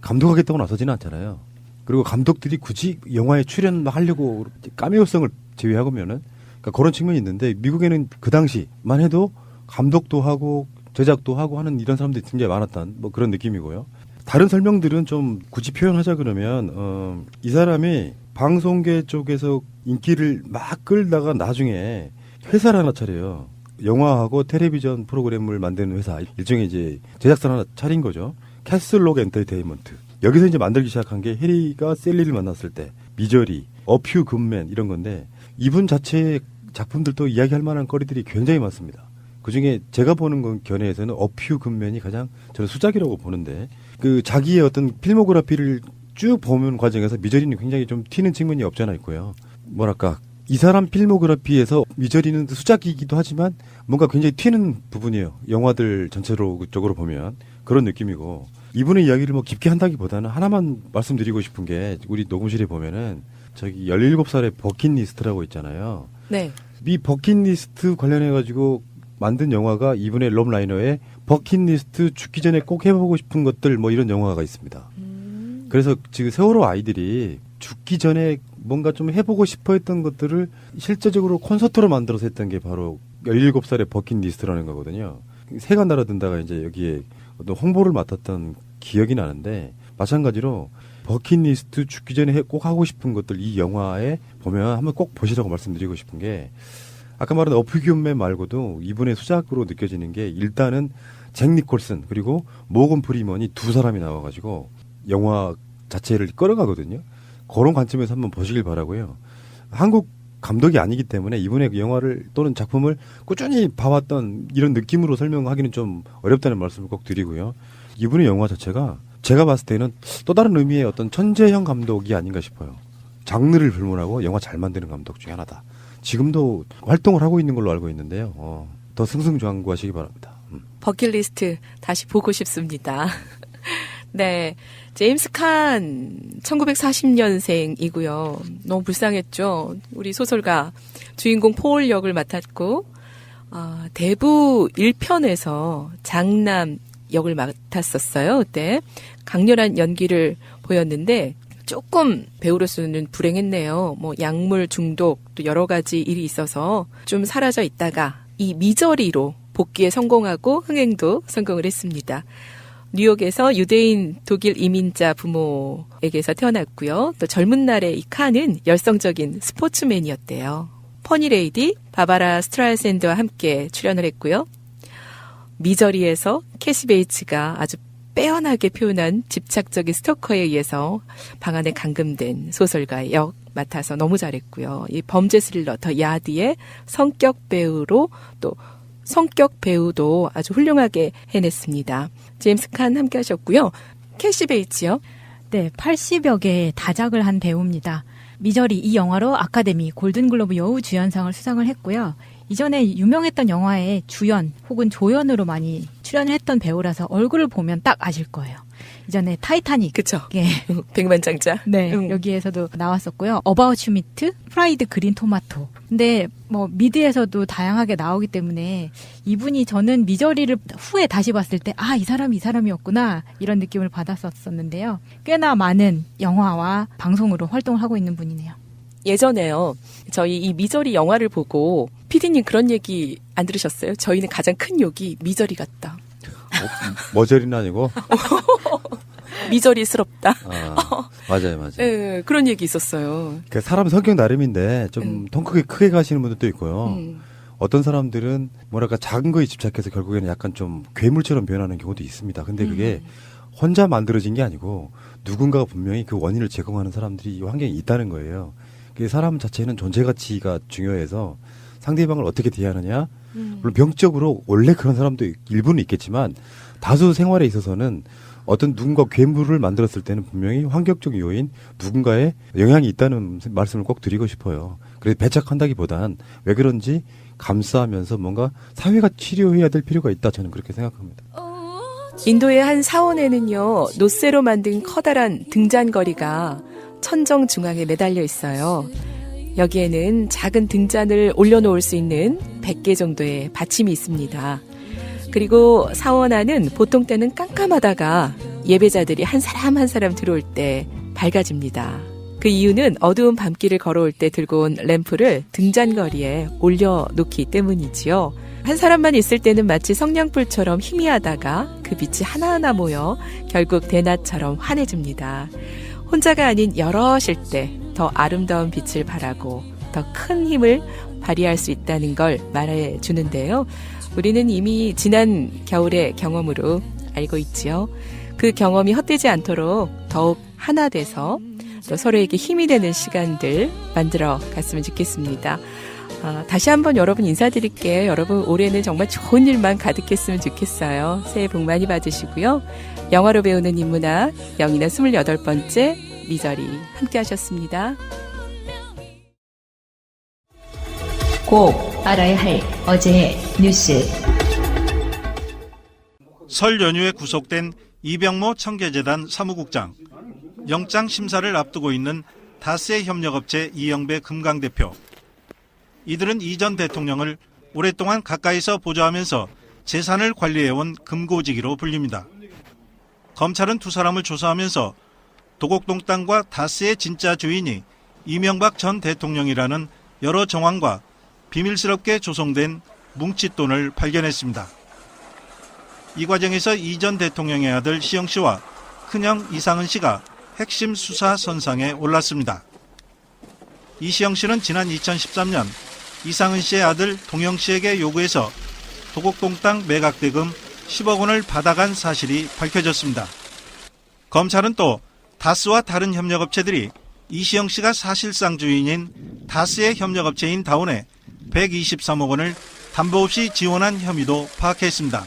감독하겠다고 나서지는 않잖아요. 그리고 감독들이 굳이 영화에 출연하려고 카메오성을 제외하고면은 그러니까 그런 측면이 있는데 미국에는 그 당시만 해도 감독도 하고 제작도 하고 하는 이런 사람들이 굉장히 많았던 뭐 그런 느낌이고요. 다른 설명들은 좀 굳이 표현하자 그러면 이 사람이 방송계 쪽에서 인기를 막 끌다가 나중에 회사를 하나 차려요. 영화하고 텔레비전 프로그램을 만드는 회사, 일종의 이제 제작사 하나 차린 거죠. 캐슬록 엔터테인먼트. 여기서 이제 만들기 시작한 게 해리가 셀리를 만났을 때, 미저리, 어퓨 굿맨 이런 건데 이분 자체의 작품들도 이야기할 만한 거리들이 굉장히 많습니다. 그중에 제가 보는 건 견해에서는 어퓨 굿맨이 가장 저는 수작이라고 보는데 그 자기의 어떤 필모그래피를 쭉 보는 과정에서 미저리는 굉장히 좀 튀는 측면이 없잖아 있고요. 뭐랄까 이 사람 필모그래피에서 미저리는 수작이기도 하지만 뭔가 굉장히 튀는 부분이에요. 영화들 전체적으로 보면 그런 느낌이고 이분의 이야기를 뭐 깊게 한다기보다는 하나만 말씀드리고 싶은 게 우리 녹음실에 보면은 저기 17살의 버킷리스트라고 있잖아요. 네. 이 버킷리스트 관련해가지고 만든 영화가 이분의 럼라이너의 버킷리스트 죽기 전에 꼭 해보고 싶은 것들 뭐 이런 영화가 있습니다. 그래서 지금 세월호 아이들이 죽기 전에 뭔가 좀 해보고 싶어 했던 것들을 실제적으로 콘서트로 만들어서 했던 게 바로 17살의 버킷리스트라는 거거든요. 새가 날아든다가 이제 여기에 어떤 홍보를 맡았던 기억이 나는데 마찬가지로 버킷리스트 죽기 전에 꼭 하고 싶은 것들 이 영화에 보면 한번 꼭 보시라고 말씀드리고 싶은 게 아까 말한 어퓨기움맨 말고도 이분의 수작으로 느껴지는 게 일단은 잭 니콜슨 그리고 모건 프리먼이 두 사람이 나와가지고 영화 자체를 끌어가거든요. 그런 관점에서 한번 보시길 바라고요. 한국 감독이 아니기 때문에 이분의 그 영화를 또는 작품을 꾸준히 봐왔던 이런 느낌으로 설명하기는 좀 어렵다는 말씀을 꼭 드리고요. 이분의 영화 자체가 제가 봤을 때는 또 다른 의미의 어떤 천재형 감독이 아닌가 싶어요. 장르를 불문하고 영화 잘 만드는 감독 중에 하나다. 지금도 활동을 하고 있는 걸로 알고 있는데요. 더 승승장구하시기 바랍니다. 버킷리스트 다시 보고 싶습니다. 네. 제임스 칸 1940년생이고요. 너무 불쌍했죠. 우리 소설가 주인공 폴 역을 맡았고 대부 1편에서 장남 역을 맡았었어요. 그때 강렬한 연기를 보였는데 조금 배우로서는 불행했네요. 뭐 약물 중독 또 여러 가지 일이 있어서 좀 사라져 있다가 이 미저리로 복귀에 성공하고 흥행도 성공을 했습니다. 뉴욕에서 유대인 독일 이민자 부모에게서 태어났고요. 또 젊은 날의 이 칸은 열성적인 스포츠맨이었대요. 퍼니레이디, 바바라 스트라이샌드와 함께 출연을 했고요. 미저리에서 캐시 베이츠가 아주 빼어나게 표현한 집착적인 스토커에 의해서 방 안에 감금된 소설가의 역 맡아서 너무 잘했고요. 이 범죄 스릴러 더 야드의 성격 배우로 또 성격 배우도 아주 훌륭하게 해냈습니다. 제임스 칸 함께 하셨고요. 캐시 베이츠요? 네, 80여 개의 다작을 한 배우입니다. 미저리 이 영화로 아카데미 골든글로브 여우 주연상을 수상을 했고요. 이전에 유명했던 영화에 주연 혹은 조연으로 많이 출연을 했던 배우라서 얼굴을 보면 딱 아실 거예요. 이전에 타이타닉. 그쵸. 예. 백만장자. 네. 여기에서도 나왔었고요. 어바웃 슈미트, 프라이드 그린 토마토. 근데 뭐 미드에서도 다양하게 나오기 때문에 이분이 저는 미저리를 후에 다시 봤을 때 이 사람이 이 사람이었구나 이런 느낌을 받았었는데요. 꽤나 많은 영화와 방송으로 활동을 하고 있는 분이네요. 예전에요. 저희 이 미저리 영화를 보고 피디님 그런 얘기 안 들으셨어요? 저희는 가장 큰 욕이 미저리 같다. 머저리는 아니고? 미저리스럽다. 맞아요. 네, 그런 얘기 있었어요. 그 사람 성격 나름인데 좀 통 크게 가시는 분들도 있고요. 어떤 사람들은 뭐랄까 작은 거에 집착해서 결국에는 약간 좀 괴물처럼 변하는 경우도 있습니다. 근데 그게 혼자 만들어진 게 아니고 누군가가 분명히 그 원인을 제공하는 사람들이 이 환경에 있다는 거예요. 그 사람 자체는 존재 가치가 중요해서 상대방을 어떻게 대하느냐. 물론 병적으로 원래 그런 사람도 일부는 있겠지만 다수 생활에 있어서는 어떤 누군가 괴물을 만들었을 때는 분명히 환경적 요인, 누군가의 영향이 있다는 말씀을 꼭 드리고 싶어요. 그래서 배척한다기보단 왜 그런지 감싸면서 뭔가 사회가 치료해야 될 필요가 있다. 저는 그렇게 생각합니다. 인도의 한 사원에는요, 노쇠로 만든 커다란 등잔거리가 천정 중앙에 매달려 있어요. 여기에는 작은 등잔을 올려놓을 수 있는 100개 정도의 받침이 있습니다. 그리고 사원 안은 보통 때는 깜깜하다가 예배자들이 한 사람 한 사람 들어올 때 밝아집니다. 그 이유는 어두운 밤길을 걸어올 때 들고 온 램프를 등잔거리에 올려놓기 때문이지요. 한 사람만 있을 때는 마치 성냥불처럼 희미하다가 그 빛이 하나하나 모여 결국 대낮처럼 환해집니다. 혼자가 아닌 여럿일 때 더 아름다운 빛을 발하고 더 큰 힘을 발휘할 수 있다는 걸 말해 주는데요. 우리는 이미 지난 겨울의 경험으로 알고 있지요. 그 경험이 헛되지 않도록 더욱 하나 돼서 또 서로에게 힘이 되는 시간들 만들어 갔으면 좋겠습니다. 다시 한번 여러분 인사드릴게요. 여러분 올해는 정말 좋은 일만 가득했으면 좋겠어요. 새해 복 많이 받으시고요. 영화로 배우는 인문학 영인의 28번째 미저리 함께 하셨습니다. 꼭 알아야 할 어제의 뉴스. 설 연휴에 구속된 이병모 청계재단 사무국장, 영장 심사를 앞두고 있는 다스의 협력업체 이영배 금강 대표. 이들은 이 전 대통령을 오랫동안 가까이서 보좌하면서 재산을 관리해온 금고지기로 불립니다. 검찰은 두 사람을 조사하면서 도곡동 땅과 다스의 진짜 주인이 이명박 전 대통령이라는 여러 정황과 비밀스럽게 조성된 뭉칫돈을 발견했습니다. 이 과정에서 이 전 대통령의 아들 시영 씨와 큰형 이상은 씨가 핵심 수사 선상에 올랐습니다. 이시영 씨는 지난 2013년 이상은 씨의 아들 동영 씨에게 요구해서 도곡동 땅 매각 대금 10억 원을 받아간 사실이 밝혀졌습니다. 검찰은 또 다스와 다른 협력업체들이 이시영 씨가 사실상 주인인 다스의 협력업체인 다운에 123억 원을 담보 없이 지원한 혐의도 파악했습니다.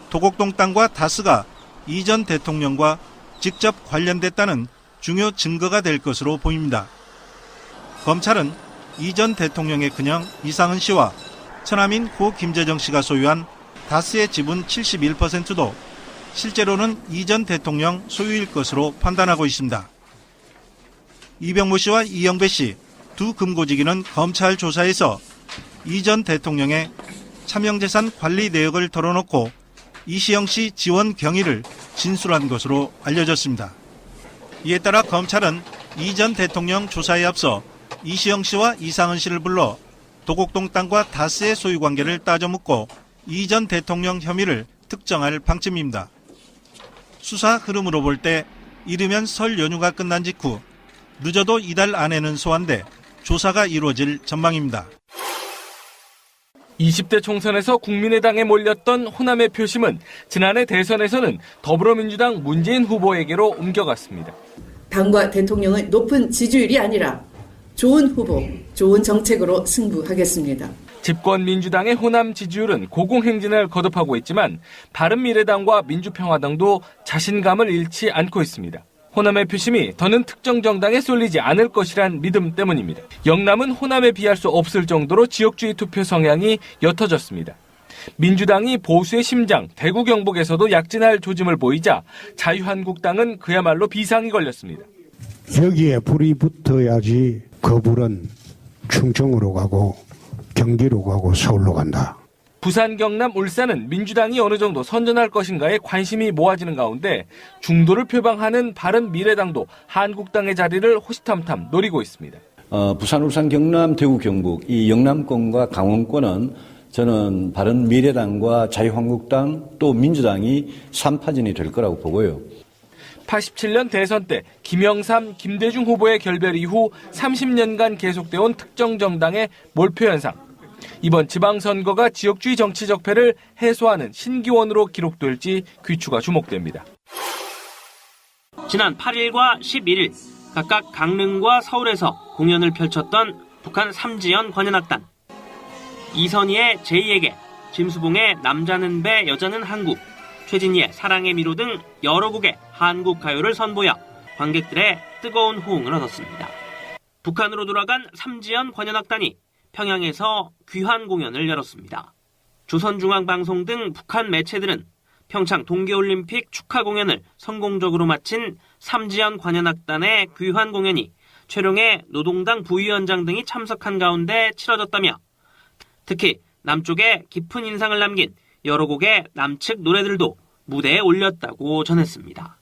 도곡동 땅과 다스가 이 전 대통령과 직접 관련됐다는 중요 증거가 될 것으로 보입니다. 검찰은 이 전 대통령의 큰형 이상은 씨와 처남인 고 김재정 씨가 소유한 다스의 지분 71%도 실제로는 이 전 대통령 소유일 것으로 판단하고 있습니다. 이병모 씨와 이영배 씨 두 금고지기는 검찰 조사에서 이 전 대통령의 차명재산 관리 내역을 털어놓고 이시영 씨 지원 경위를 진술한 것으로 알려졌습니다. 이에 따라 검찰은 이 전 대통령 조사에 앞서 이시영 씨와 이상은 씨를 불러 도곡동 땅과 다스의 소유관계를 따져묻고 이 전 대통령 혐의를 특정할 방침입니다. 수사 흐름으로 볼 때 이르면 설 연휴가 끝난 직후 늦어도 이달 안에는 소환돼 조사가 이루어질 전망입니다. 20대 총선에서 국민의당에 몰렸던 호남의 표심은 지난해 대선에서는 더불어민주당 문재인 후보에게로 옮겨갔습니다. 당과 대통령의 높은 지지율이 아니라 좋은 후보, 좋은 정책으로 승부하겠습니다. 집권 민주당의 호남 지지율은 고공행진을 거듭하고 있지만 바른미래당과 민주평화당도 자신감을 잃지 않고 있습니다. 호남의 표심이 더는 특정 정당에 쏠리지 않을 것이란 믿음 때문입니다. 영남은 호남에 비할 수 없을 정도로 지역주의 투표 성향이 옅어졌습니다. 민주당이 보수의 심장 대구 경북에서도 약진할 조짐을 보이자 자유한국당은 그야말로 비상이 걸렸습니다. 여기에 불이 붙어야지 그 불은 충청으로 가고 경기로 가고 서울로 간다. 부산, 경남, 울산은 민주당이 어느 정도 선전할 것인가에 관심이 모아지는 가운데 중도를 표방하는 바른미래당도 한국당의 자리를 호시탐탐 노리고 있습니다. 부산, 울산, 경남, 대구, 경북 이 영남권과 강원권은 저는 바른미래당과 자유한국당 또 민주당이 3파전이 될 거라고 보고요. 87년 대선 때 김영삼, 김대중 후보의 결별 이후 30년간 계속되어온 특정 정당의 몰표 현상. 이번 지방선거가 지역주의 정치 적폐를 해소하는 신기원으로 기록될지 귀추가 주목됩니다. 지난 8일과 11일 각각 강릉과 서울에서 공연을 펼쳤던 북한 삼지연 관현악단. 이선희의 제2에게, 짐수봉의 남자는 배 여자는 한국, 최진희의 사랑의 미로 등 여러 곡의 한국 가요를 선보여 관객들의 뜨거운 호응을 얻었습니다. 북한으로 돌아간 삼지연 관현악단이 평양에서 귀환 공연을 열었습니다. 조선중앙방송 등 북한 매체들은 평창 동계올림픽 축하 공연을 성공적으로 마친 삼지연 관현악단의 귀환 공연이 최룡해 노동당 부위원장 등이 참석한 가운데 치러졌다며 특히 남쪽에 깊은 인상을 남긴 여러 곡의 남측 노래들도 무대에 올렸다고 전했습니다.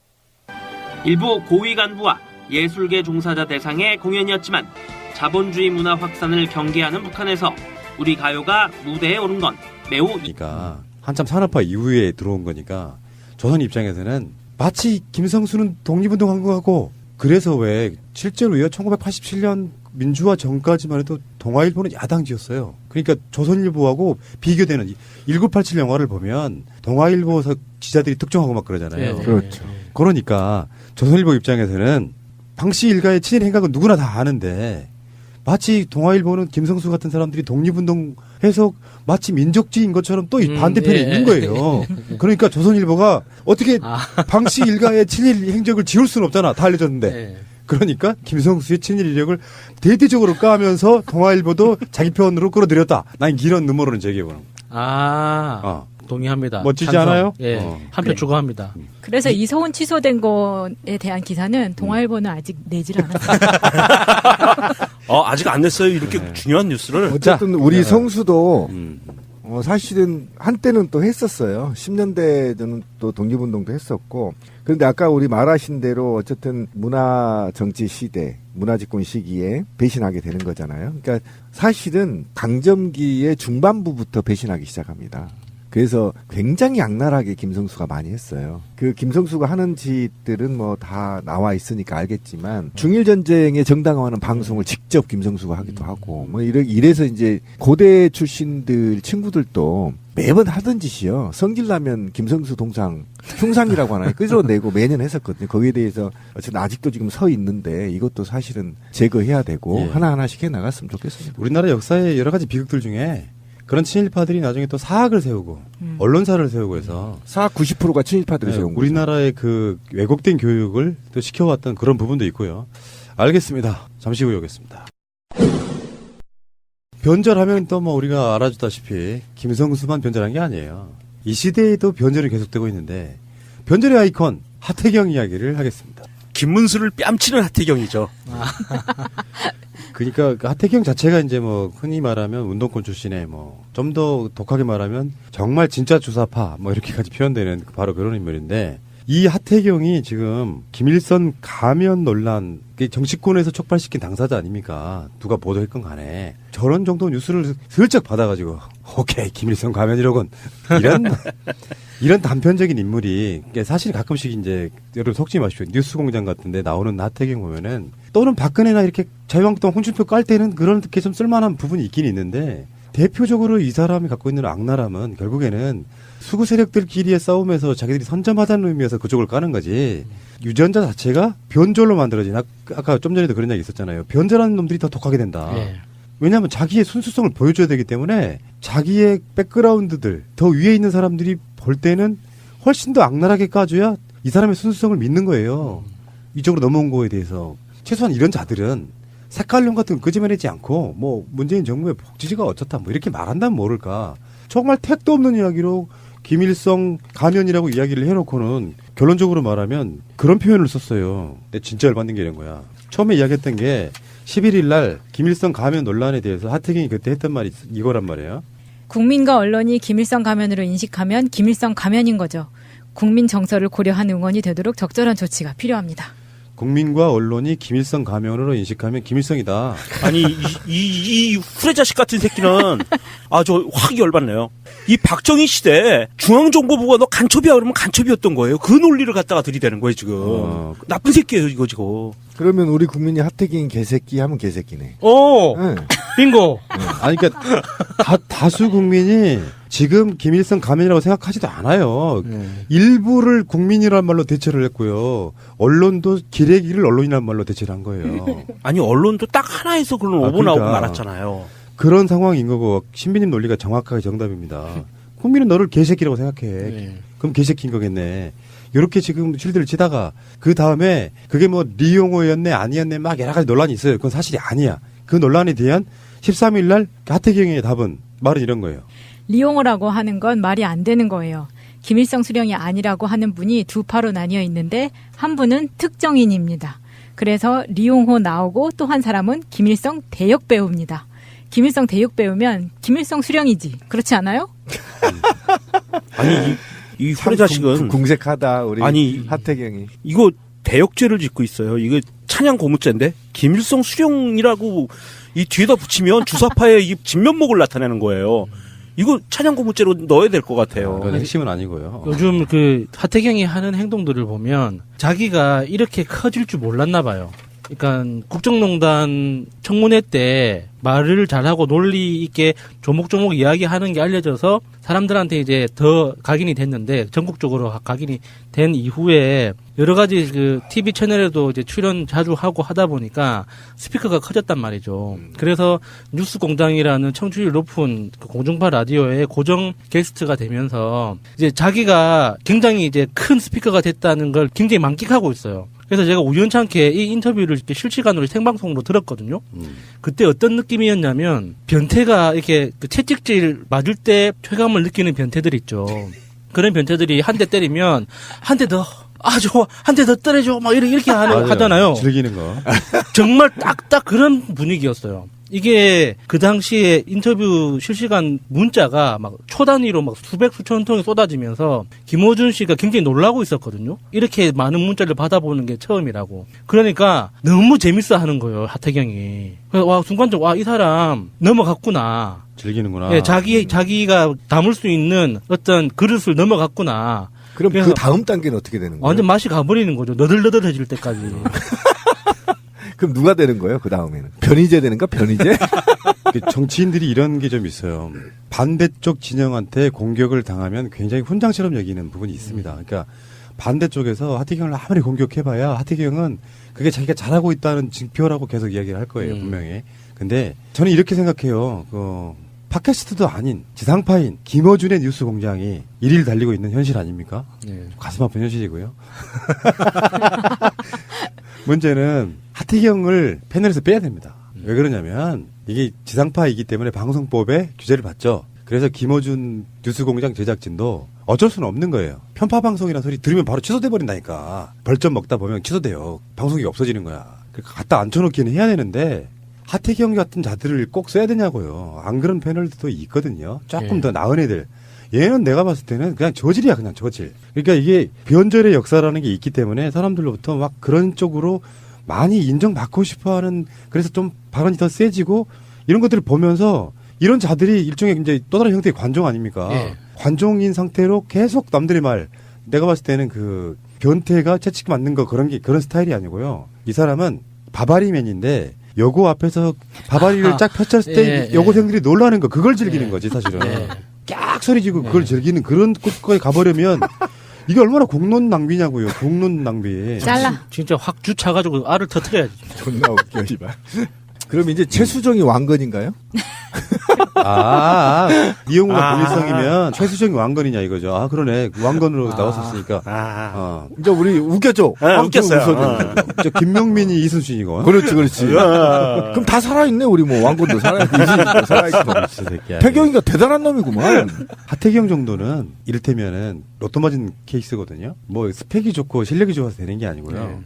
일부 고위 간부와 예술계 종사자 대상의 공연이었지만 자본주의 문화 확산을 경계하는 북한에서 우리 가요가 무대에 오른 건 매우 그러니까 한참 산업화 이후에 들어온 거니까 조선 입장에서는 마치 김성수는 독립운동한 거하고 그래서 왜 실제로요 1987년 민주화 전까지만 해도 동아일보는 야당지였어요. 그러니까 조선일보하고 비교되는 1987 영화를 보면 동아일보 기자들이 특종하고 막 그러잖아요. 네. 그렇죠. 그러니까 조선일보 입장에서는 방씨 일가의 친일 행각은 누구나 다 아는데 마치 동아일보는 김성수 같은 사람들이 독립운동해서 마치 민족주의인 것처럼 또 반대편에 있는 거예요. 그러니까 조선일보가 어떻게 방씨 일가의 친일 행적을 지울 수는 없잖아. 다 알려졌는데. 그러니까 김성수의 친일 이력을 대대적으로 까면서 동아일보도 자기 편으로 끌어들였다. 난 이런 음모론을 제기해보는 거야. 동의합니다. 멋지지 찬성. 않아요? 예, 한표 추가합니다. 그래서 이서훈 취소된 거에 대한 기사는 동아일보는 아직 내질 않았어요. 아직 안 냈어요. 이렇게 중요한 뉴스를. 어쨌든 우리 성수도 사실은 한때는 또 했었어요. 10년대 저는 또 독립운동도 했었고. 그런데 아까 우리 말하신 대로 어쨌든 문화 정치 시대, 문화집권 시기에 배신하게 되는 거잖아요. 그러니까 사실은 강점기의 중반부부터 배신하기 시작합니다. 그래서 굉장히 악랄하게 김성수가 많이 했어요. 그 김성수가 하는 짓들은 뭐 다 나와 있으니까 알겠지만 중일전쟁의 정당화하는 방송을 직접 김성수가 하기도 하고 뭐 이래서 이제 고대 출신들 친구들도 매번 하던 짓이요. 성질나면 김성수 동상 흉상이라고 하나 끄집어내고 매년 했었거든요. 거기에 대해서 어쨌든 아직도 지금 서 있는데 이것도 사실은 제거해야 되고 하나하나씩 해 나갔으면 좋겠습니다. 우리나라 역사의 여러 가지 비극들 중에 그런 친일파들이 나중에 또 사학을 세우고 언론사를 세우고 해서 사학 90%가 친일파들이 세운 거죠. 우리나라의 그 왜곡된 교육을 또 시켜왔던 그런 부분도 있고요. 알겠습니다. 잠시 후에 오겠습니다. 변절하면 또 뭐 우리가 알아주다시피 김성수만 변절한 게 아니에요. 이 시대에도 변절이 계속되고 있는데 변절의 아이콘 하태경 이야기를 하겠습니다. 김문수를 뺨치는 하태경이죠. 그러니까 그 하태경 자체가 이제 뭐 흔히 말하면 운동권 출신의 뭐 좀 더 독하게 말하면 정말 진짜 주사파 뭐 이렇게까지 표현되는 바로 그런 인물인데 이 하태경이 지금 김일성 가면 논란 정치권에서 촉발시킨 당사자 아닙니까? 누가 보도했건 간에 저런 정도 뉴스를 슬쩍 받아가지고 오케이 김일성 가면이로군 이런 단편적인 인물이 사실 가끔씩 이제 여러분 속지 마십시오. 뉴스공장 같은데 나오는 하태경 보면은 또는 박근혜나 이렇게 자유한국당 홍준표 깔 때는 그런 게 좀 쓸만한 부분이 있긴 있는데 대표적으로 이 사람이 갖고 있는 악랄함은 결국에는 수구 세력들끼리의 싸움에서 자기들이 선점하자는 의미에서 그쪽을 까는 거지. 유전자 자체가 변절로 만들어진 아까 좀 전에도 그런 이야기 있었잖아요. 변절하는 놈들이 더 독하게 된다. 왜냐하면 자기의 순수성을 보여줘야 되기 때문에 자기의 백그라운드들 더 위에 있는 사람들이 볼 때는 훨씬 더 악랄하게 까줘야 이 사람의 순수성을 믿는 거예요. 이쪽으로 넘어온 거에 대해서. 최소한 이런 자들은 색깔론 같은 거 끄집어내지 않고 뭐 문재인 정부의 복지지가 어쩌다 뭐 이렇게 말한다면 모를까. 정말 택도 없는 이야기로 김일성 가면이라고 이야기를 해놓고는 결론적으로 말하면 그런 표현을 썼어요. 근데 진짜 열받는 게 이런 거야. 처음에 이야기했던 게 11일 날 김일성 가면 논란에 대해서 하태경이 그때 했던 말이 이거란 말이에요. 국민과 언론이 김일성 가면으로 인식하면 김일성 가면인 거죠. 국민 정서를 고려한 응원이 되도록 적절한 조치가 필요합니다. 국민과 언론이 김일성 가면으로 인식하면 김일성이다. 아니 이 후레자식 같은 새끼는 저 확 열받네요. 이 박정희 시대 중앙정보부가 너 간첩이야 그러면 간첩이었던 거예요. 그 논리를 갖다가 들이대는 거예요 지금. 나쁜 새끼예요 이거 지금. 그러면 우리 국민이 하태경 개새끼 하면 개새끼네. 빙고. 아니 그러니까 다수 국민이 지금 김일성 가면이라고 생각하지도 않아요. 일부를 국민이라는 말로 대체를 했고요. 언론도 기레기를 언론이라는 말로 대체를 한 거예요. 아니 언론도 딱 하나에서 그런 오보 나오고 말았잖아요. 그런 상황인 거고 신비님 논리가 정확하게 정답입니다. 국민은 너를 개새끼라고 생각해. 그럼 개새끼인 거겠네. 이렇게 지금 실드를 치다가 그 다음에 그게 뭐 리용호였네 아니었네 막 여러 가지 논란이 있어요. 그건 사실이 아니야. 그 논란에 대한 13일 날 하태경의 답은 말은 이런 거예요. 리용호라고 하는 건 말이 안 되는 거예요. 김일성 수령이 아니라고 하는 분이 두 파로 나뉘어 있는데 한 분은 특정인입니다. 그래서 리용호 나오고 또 한 사람은 김일성 대역 배우입니다. 김일성 대역 배우면 김일성 수령이지. 그렇지 않아요? 아니 이 후레자식은 궁색하다 우리 하태경이. 이거 대역죄를 짓고 있어요. 이거 찬양 고무죄인데 김일성 수령이라고 이 뒤에다 붙이면 주사파의 이 진면목을 나타내는 거예요. 이거 찬양 고무죄로 넣어야 될 것 같아요. 그건 핵심은 아니고요. 요즘 그 하태경이 하는 행동들을 보면 자기가 이렇게 커질 줄 몰랐나 봐요. 그러니까 국정농단 청문회 때 말을 잘하고 논리 있게 조목조목 이야기하는 게 알려져서 사람들한테 이제 더 각인이 됐는데 전국적으로 각인이 된 이후에 여러 가지 그 TV 채널에도 이제 출연 자주 하고 하다 보니까 스피커가 커졌단 말이죠. 그래서 뉴스공장이라는 청취율 높은 그 공중파 라디오의 고정 게스트가 되면서 이제 자기가 굉장히 이제 큰 스피커가 됐다는 걸 굉장히 만끽하고 있어요. 그래서 제가 우연찮게 이 인터뷰를 이렇게 실시간으로 생방송으로 들었거든요. 그때 어떤 느낌이었냐면 변태가 이렇게 그 채찍질 맞을 때 쾌감을 느끼는 변태들 있죠. 그런 변태들이 한 대 때리면 한 대 더, 아 좋아, 한 대 더 때려줘, 막 이렇게 하잖아요. 즐기는 거. 정말 딱딱 그런 분위기였어요. 이게 그 당시에 인터뷰 실시간 문자가 막 초단위로 막 수백 수천 통이 쏟아지면서 김어준 씨가 굉장히 놀라고 있었거든요. 이렇게 많은 문자를 받아보는 게 처음이라고. 그러니까 너무 재밌어 하는 거예요, 하태경이. 그래서 와, 순간적으로 와, 이 사람 넘어갔구나. 즐기는구나. 네, 자기가 담을 수 있는 어떤 그릇을 넘어갔구나. 그럼 그 다음 단계는 어떻게 되는 거예요? 완전 맛이 가버리는 거죠. 너덜너덜해질 때까지. 그럼 누가 되는 거예요? 그 다음에는 변희재 되는가? 변희재? 정치인들이 이런 게 좀 있어요. 반대쪽 진영한테 공격을 당하면 굉장히 훈장처럼 여기는 부분이 있습니다. 그러니까 반대쪽에서 하태경을 아무리 공격해봐야 하태경은 그게 자기가 잘하고 있다는 증표라고 계속 이야기를 할 거예요. 분명히. 근데 저는 이렇게 생각해요. 팟캐스트도 아닌 지상파인 김어준의 뉴스공장이 1위를 달리고 있는 현실 아닙니까? 네. 가슴 아픈 현실이고요. 문제는 하태경을 패널에서 빼야 됩니다. 왜 그러냐면 이게 지상파이기 때문에 방송법에 규제를 받죠. 그래서 김어준 뉴스공장 제작진도 어쩔 수는 없는 거예요. 편파 방송이라는 소리 들으면 바로 취소돼 버린다니까. 벌점 먹다 보면 취소돼요. 방송이 없어지는 거야. 갖다 앉혀놓기는 해야 되는데 하태경 같은 자들을 꼭 써야 되냐고요. 안 그런 패널도 있거든요. 조금 더 나은 애들. 얘는 내가 봤을 때는 그냥 저질이야, 그냥 저질. 그러니까 이게 변절의 역사라는 게 있기 때문에 사람들로부터 막 그런 쪽으로 많이 인정받고 싶어 하는, 그래서 좀 발언이 더 세지고 이런 것들을 보면서 이런 자들이 일종의 이제 또 다른 형태의 관종 아닙니까? 예. 관종인 상태로 계속 남들의 말, 내가 봤을 때는 그 변태가 채찍 맞는 거 그런 스타일이 아니고요. 이 사람은 바바리맨인데 여고 앞에서 바바리를 쫙 펼쳤을 때 여고생들이 놀라는 거, 그걸 즐기는 거지, 사실은. 깍 소리 지고 그걸 즐기는 그런 곳까지 가버리면 이게 얼마나 공론 낭비냐고요. 공론 낭비. 잘라. 진짜 확 주차가지고 알을 터뜨려야지. 존나 웃겨, 이발. 그럼 이제 최수정이 왕건인가요? 이용우가 고일성이면 최수정이 왕건이냐 이거죠. 아, 그러네. 왕건으로 나왔었으니까. 이제 우리 웃겼죠? 웃겼어요. 저 김명민이 이순신이고. 그렇지. 그럼 다 살아있네, 우리 뭐. 왕건도 살아있고, 이순신도 살아있고. 태경이가 대단한 놈이구만. 하태경 정도는 이를테면은 로또 맞은 케이스거든요. 뭐 스펙이 좋고 실력이 좋아서 되는 게 아니고요.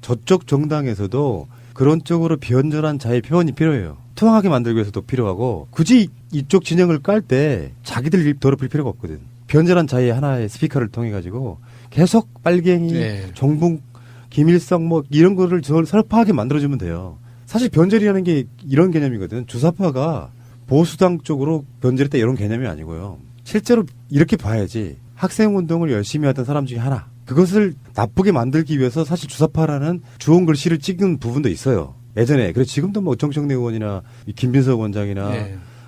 저쪽 정당에서도 그런 쪽으로 비언절한 자의 표현이 필요해요. 투항하게 만들기 위해서도 필요하고, 굳이 이쪽 진영을 깔 때 자기들 입 더럽힐 필요가 없거든. 비언절한 자의 하나의 스피커를 통해 가지고 계속 빨갱이, 정북, 김일성 뭐 이런 거를 설파하게 만들어주면 돼요. 사실 변절이라는 게 이런 개념이거든. 주사파가 보수당 쪽으로 변절했다 이런 개념이 아니고요. 실제로 이렇게 봐야지. 학생운동을 열심히 하던 사람 중에 하나. 그것을 나쁘게 만들기 위해서 사실 주사파라는 주홍 글씨를 찍은 부분도 있어요. 예전에. 그래서 지금도 뭐 정청래 의원이나 김빈석 원장이나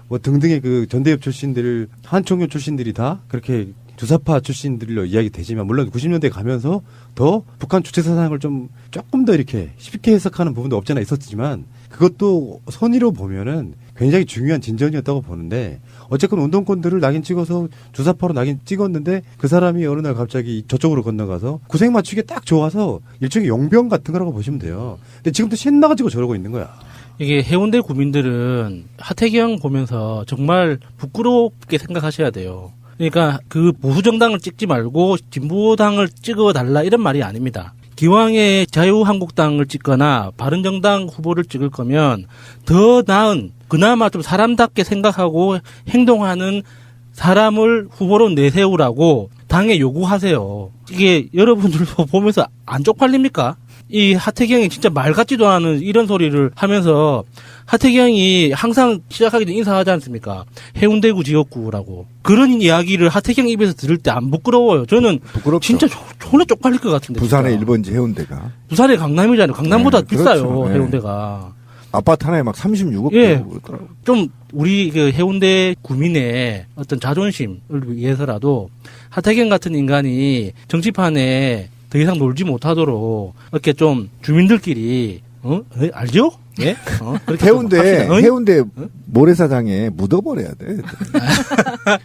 뭐 등등의 그 전대협 출신들, 한총련 출신들이 다 그렇게 주사파 출신들로 이야기 되지만, 물론 90년대 가면서 더 북한 주체 사상을 조금 더 이렇게 쉽게 해석하는 부분도 없지 않아 있었지만, 그것도 선의로 보면은 굉장히 중요한 진전이었다고 보는데, 어쨌건 운동권들을 낙인 찍어서 주사파로 낙인 찍었는데 그 사람이 어느 날 갑자기 저쪽으로 건너가서 구색 맞추기에 딱 좋아서 일종의 용병 같은 거라고 보시면 돼요. 근데 지금도 신나가지고 저러고 있는 거야. 이게 해운대 구민들은 하태경 보면서 정말 부끄럽게 생각하셔야 돼요. 그러니까 그 보수정당을 찍지 말고 진보당을 찍어달라 이런 말이 아닙니다. 기왕에 자유한국당을 찍거나 바른정당 후보를 찍을 거면 더 나은, 그나마 좀 사람답게 생각하고 행동하는 사람을 후보로 내세우라고 당에 요구하세요. 이게 여러분들도 보면서 안 쪽팔립니까? 이 하태경이 진짜 말 같지도 않은 이런 소리를 하면서 하태경이 항상 시작하기 전에 인사하지 않습니까? 해운대구 지역구라고. 그런 이야기를 하태경 입에서 들을 때 안 부끄러워요. 저는 부끄럽죠. 진짜 존나 쪽팔릴 것 같은데. 부산의 진짜. 1번지 해운대가. 부산이 강남이잖아요. 강남보다 네, 비싸요. 그렇죠. 네. 해운대가. 아파트 하나에 막 36억 예. 그러더라고요. 좀 우리 그 해운대 구민의 어떤 자존심을 위해서라도 하태경 같은 인간이 정치판에 더 이상 놀지 못하도록 이렇게 좀 주민들끼리 알죠? 예? 그렇게 해운대 모래사장에 묻어버려야 돼.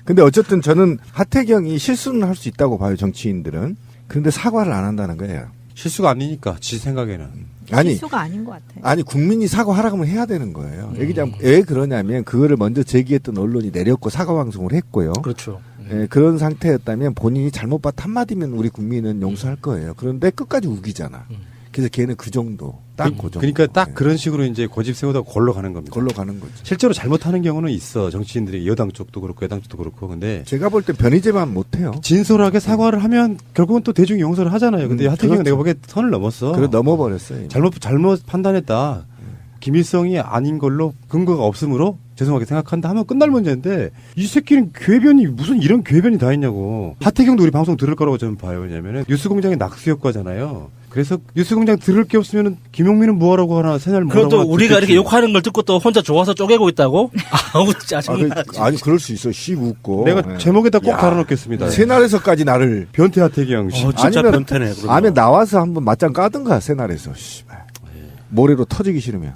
근데 어쨌든 저는 하태경이 실수는 할 수 있다고 봐요, 정치인들은. 그런데 사과를 안 한다는 거예요. 실수가 아니니까, 지 생각에는. 아니, 실수가 아닌 것 같아요. 아니, 국민이 사과하라고 하면 해야 되는 거예요. 왜 그러냐면, 그거를 먼저 제기했던 언론이 내렸고 사과방송을 했고요. 그렇죠. 예, 그런 상태였다면 본인이 잘못 봤 한마디면 우리 국민은 용서할 거예요. 그런데 끝까지 우기잖아. 그래서 걔는 그 정도. 딱 그 정도. 그러니까 딱 그런 식으로 이제 고집 세우다 골로 가는 겁니다. 골로 가는 거죠. 실제로 잘못하는 경우는 있어. 정치인들이 여당 쪽도 그렇고 여당 쪽도 그렇고. 근데 제가 볼 때 변희재만 못해요. 진솔하게 사과를 하면 결국은 또 대중이 용서를 하잖아요. 근데 하태경은 그렇죠. 내가 보기에 선을 넘었어. 그래 넘어버렸어요. 잘못 판단했다. 김일성이 아닌 걸로 근거가 없으므로 죄송하게 생각한다 하면 끝날 문제인데 이 새끼는 궤변이 무슨 이런 궤변이 다 있냐고. 하태경도 우리 방송 들을 거라고 저는 봐요. 왜냐면은 뉴스공장의 낙수효과잖아요. 그래서 뉴스공장 들을 게 없으면은 김용민은 뭐하라고 하나 새날 뭐라고 그것도 하나 우리가 듣겠지. 이렇게 욕하는 걸 듣고 또 혼자 좋아서 쪼개고 있다고? 아우 짜증나. 아니 그럴 수 있어. 씨 웃고. 내가 제목에다 꼭 달아놓겠습니다. 새날에서까지 나를 변태 하태경. 진짜 변태네. 아니면 나와서 한번 맞짱 까든가 새날에서. 씨발. 모래로 터지기 싫으면.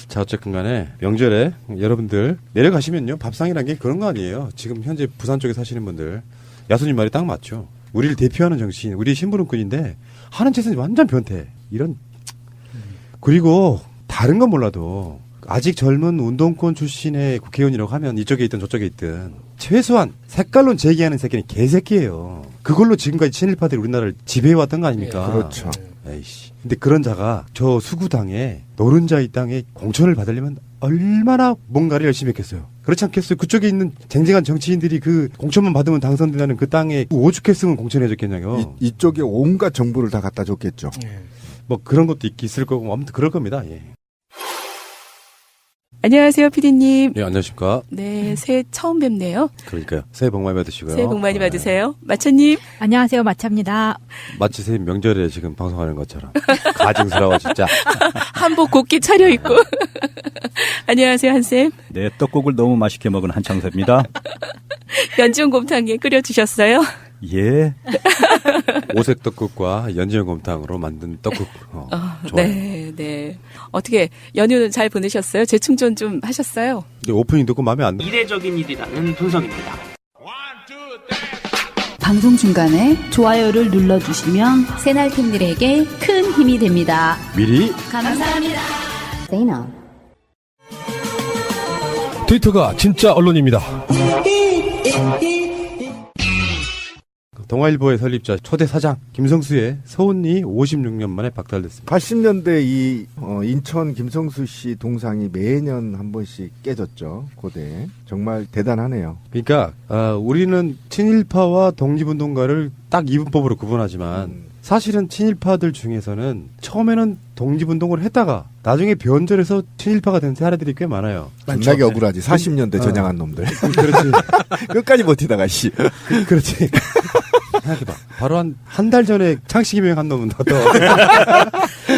자, 어쨌든 간에 명절에 여러분들 내려가시면요. 밥상이란 게 그런 거 아니에요. 지금 현재 부산 쪽에 사시는 분들. 야수님 말이 딱 맞죠. 우리를 대표하는 정치인, 우리 심부름꾼인데 하는 짓은 완전 변태. 이런. 그리고 다른 건 몰라도 아직 젊은 운동권 출신의 국회의원이라고 하면 이쪽에 있든 저쪽에 있든 최소한 색깔론 제기하는 새끼는 개새끼예요. 그걸로 지금까지 친일파들이 우리나라를 지배해왔던 거 아닙니까? 그렇죠. 에이씨. 근데 그런 자가 저 수구당에 노른자 이 땅에 공천을 받으려면 얼마나 뭔가를 열심히 했겠어요. 그렇지 않겠어요? 그쪽에 있는 쟁쟁한 정치인들이 그 공천만 받으면 당선된다는 그 땅에 오죽했으면 공천해줬겠냐고. 이쪽에 온갖 정보를 다 갖다 줬겠죠. 뭐 그런 것도 있을 거고 아무튼 그럴 겁니다. 예. 안녕하세요, 피디님. 네, 안녕하십니까. 네, 새해 처음 뵙네요. 그러니까요. 새해 복 많이 받으시고요. 새해 복 많이 받으세요. 마차님. 안녕하세요, 마차입니다. 마치 새해 명절에 지금 방송하는 것처럼. 가증스러워, 진짜. 한복 곱게 차려입고. 안녕하세요, 한쌤. 네, 떡국을 너무 맛있게 먹은 한창섭입니다. 연지온 곰탕에 끓여주셨어요? 예. 오색 떡국과 연지연 곰탕으로 만든 떡국. 좋아요. 네, 네. 어떻게 연휴는 잘 보내셨어요? 재충전 좀 하셨어요? 근데 오프닝 듣고 마음에 안 들어. 이례적인 일이라는 분석입니다. 방송 중간에 좋아요를 눌러주시면 새날팀들에게 큰 힘이 됩니다. 미리 감사합니다. 트위터가 진짜 언론입니다. 동아일보의 설립자 초대 사장 김성수의 서운이 56년 만에 박탈됐습니다. 80년대 이 인천 김성수 씨 동상이 매년 한 번씩 깨졌죠. 고대. 정말 대단하네요. 그러니까 우리는 친일파와 독립운동가를 딱 이분법으로 구분하지만 사실은 친일파들 중에서는 처음에는 독립운동을 했다가 나중에 변절해서 친일파가 된 사례들이 꽤 많아요. 겁나게 억울하지. 40년대 전향한 놈들. 그렇지. 끝까지 버티다가 씨. 그렇지. 생각해봐. 바로 한 달 전에 창식이명 한 놈은 더.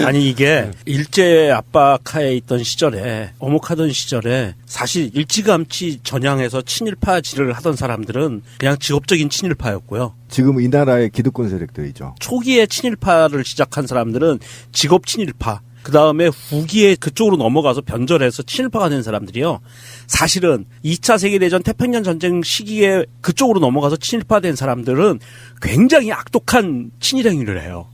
아니 이게 일제 압박하에 있던 시절에 어목하던 시절에 사실 일찌감치 전향해서 친일파질을 하던 사람들은 그냥 직업적인 친일파였고요. 지금 이 나라의 기득권 세력들이죠. 초기에 친일파를 시작한 사람들은 직업 친일파. 그 다음에 후기에 그쪽으로 넘어가서 변절해서 친일파가 된 사람들이요. 사실은 2차 세계대전 태평양 전쟁 시기에 그쪽으로 넘어가서 친일파 된 사람들은 굉장히 악독한 친일 행위를 해요.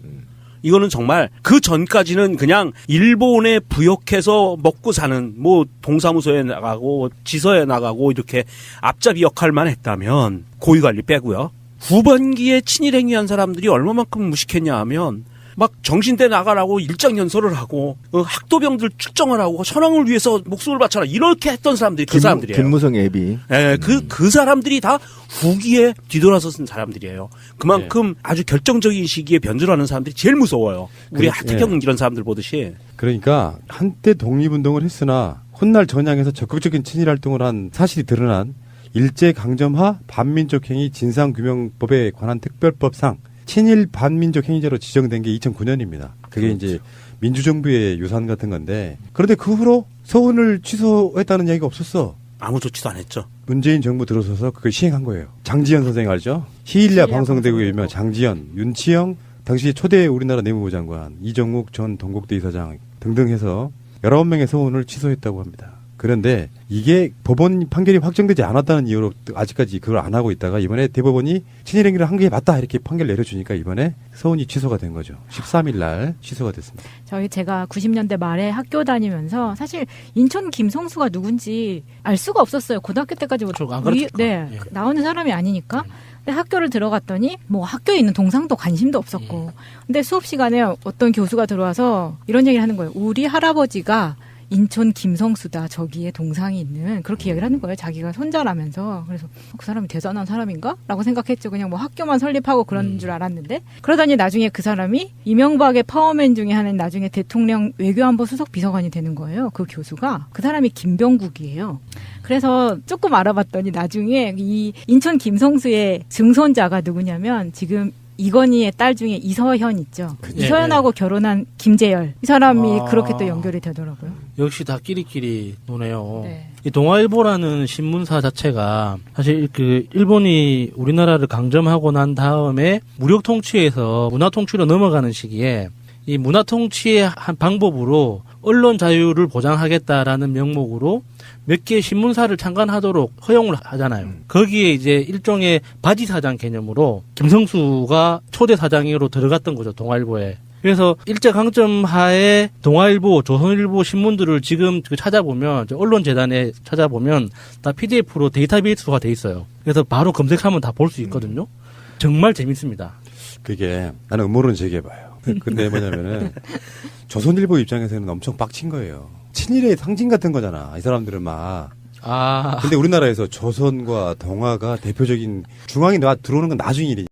이거는 정말 그 전까지는 그냥 일본에 부역해서 먹고 사는 뭐 동사무소에 나가고 지서에 나가고 이렇게 앞잡이 역할만 했다면 고위관리 빼고요. 후반기에 친일 행위한 사람들이 얼마만큼 무식했냐 하면 막 정신대 나가라고 일장 연설을 하고 학도병들 측정을 하고 천황을 위해서 목숨을 바쳐라 이렇게 했던 사람들이 그 사람들이에요. 김무성 애비. 네, 그 사람들이 다 후기에 뒤돌아서선 사람들이에요. 그만큼 아주 결정적인 시기에 변절하는 사람들이 제일 무서워요. 우리 하태경 이런 사람들 보듯이. 그러니까 한때 독립운동을 했으나 훗날 전향에서 적극적인 친일활동을 한 사실이 드러난 일제강점하 반민족행위 진상규명법에 관한 특별법상 친일 반민족 행위자로 지정된 게 2009년입니다. 그게 이제 민주정부의 유산 같은 건데 그런데 그 후로 서훈을 취소했다는 얘기가 없었어. 아무 조치도 안 했죠. 문재인 정부 들어서서 그걸 시행한 거예요. 장지연 선생 알죠? 히일랴 방송대구의 유명 장지연, 윤치영 당시 초대 우리나라 내무부 장관, 이정욱 전 동국대 이사장 등등 해서 19명의 서훈을 취소했다고 합니다. 그런데 이게 법원 판결이 확정되지 않았다는 이유로 아직까지 그걸 안 하고 있다가 이번에 대법원이 친일행위를 한 게 맞다 이렇게 판결 내려주니까 이번에 서훈이 취소가 된 거죠. 13일 날 취소가 됐습니다. 제가 90년대 말에 학교 다니면서 사실 인천 김성수가 누군지 알 수가 없었어요. 고등학교 때까지 나오는 사람이 아니니까. 근데 학교를 들어갔더니 뭐 학교에 있는 동상도 관심도 없었고. 근데 수업 시간에 어떤 교수가 들어와서 이런 얘기를 하는 거예요. 우리 할아버지가 인천 김성수다. 저기에 동상이 있는 그렇게 얘기를 하는 거예요. 자기가 손자라면서. 그래서 그 사람이 대단한 사람인가? 라고 생각했죠. 그냥 뭐 학교만 설립하고 그런 줄 알았는데 그러더니 나중에 그 사람이 이명박의 파워맨 중에 하나인 나중에 대통령 외교안보 수석 비서관이 되는 거예요. 그 교수가. 그 사람이 김병국이에요. 그래서 조금 알아봤더니 나중에 이 인천 김성수의 증손자가 누구냐면 지금 이건희의 딸 중에 이서현 있죠. 이서현하고 결혼한 김재열. 이 사람이 그렇게 또 연결이 되더라고요. 역시 다 끼리끼리 노네요. 이 동아일보라는 신문사 자체가 사실 그 일본이 우리나라를 강점하고 난 다음에 무력 통치에서 문화 통치로 넘어가는 시기에 이 문화 통치의 한 방법으로 언론 자유를 보장하겠다라는 명목으로 몇 개의 신문사를 창간하도록 허용을 하잖아요. 거기에 이제 일종의 바지 사장 개념으로 김성수가 초대 사장으로 들어갔던 거죠, 동아일보에. 그래서 일제강점 하에 동아일보, 조선일보 신문들을 지금 찾아보면, 언론재단에 찾아보면 다 PDF로 데이터베이스화 돼 있어요. 그래서 바로 검색하면 다 볼 수 있거든요. 정말 재밌습니다. 그게 나는 음모론 제기해봐요. 근데 뭐냐면은 조선일보 입장에서는 엄청 빡친 거예요. 친일의 상징 같은 거잖아. 이 사람들은 막. 근데 우리나라에서 조선과 동아가 대표적인 중앙에 들어오는 건 나중 일이지.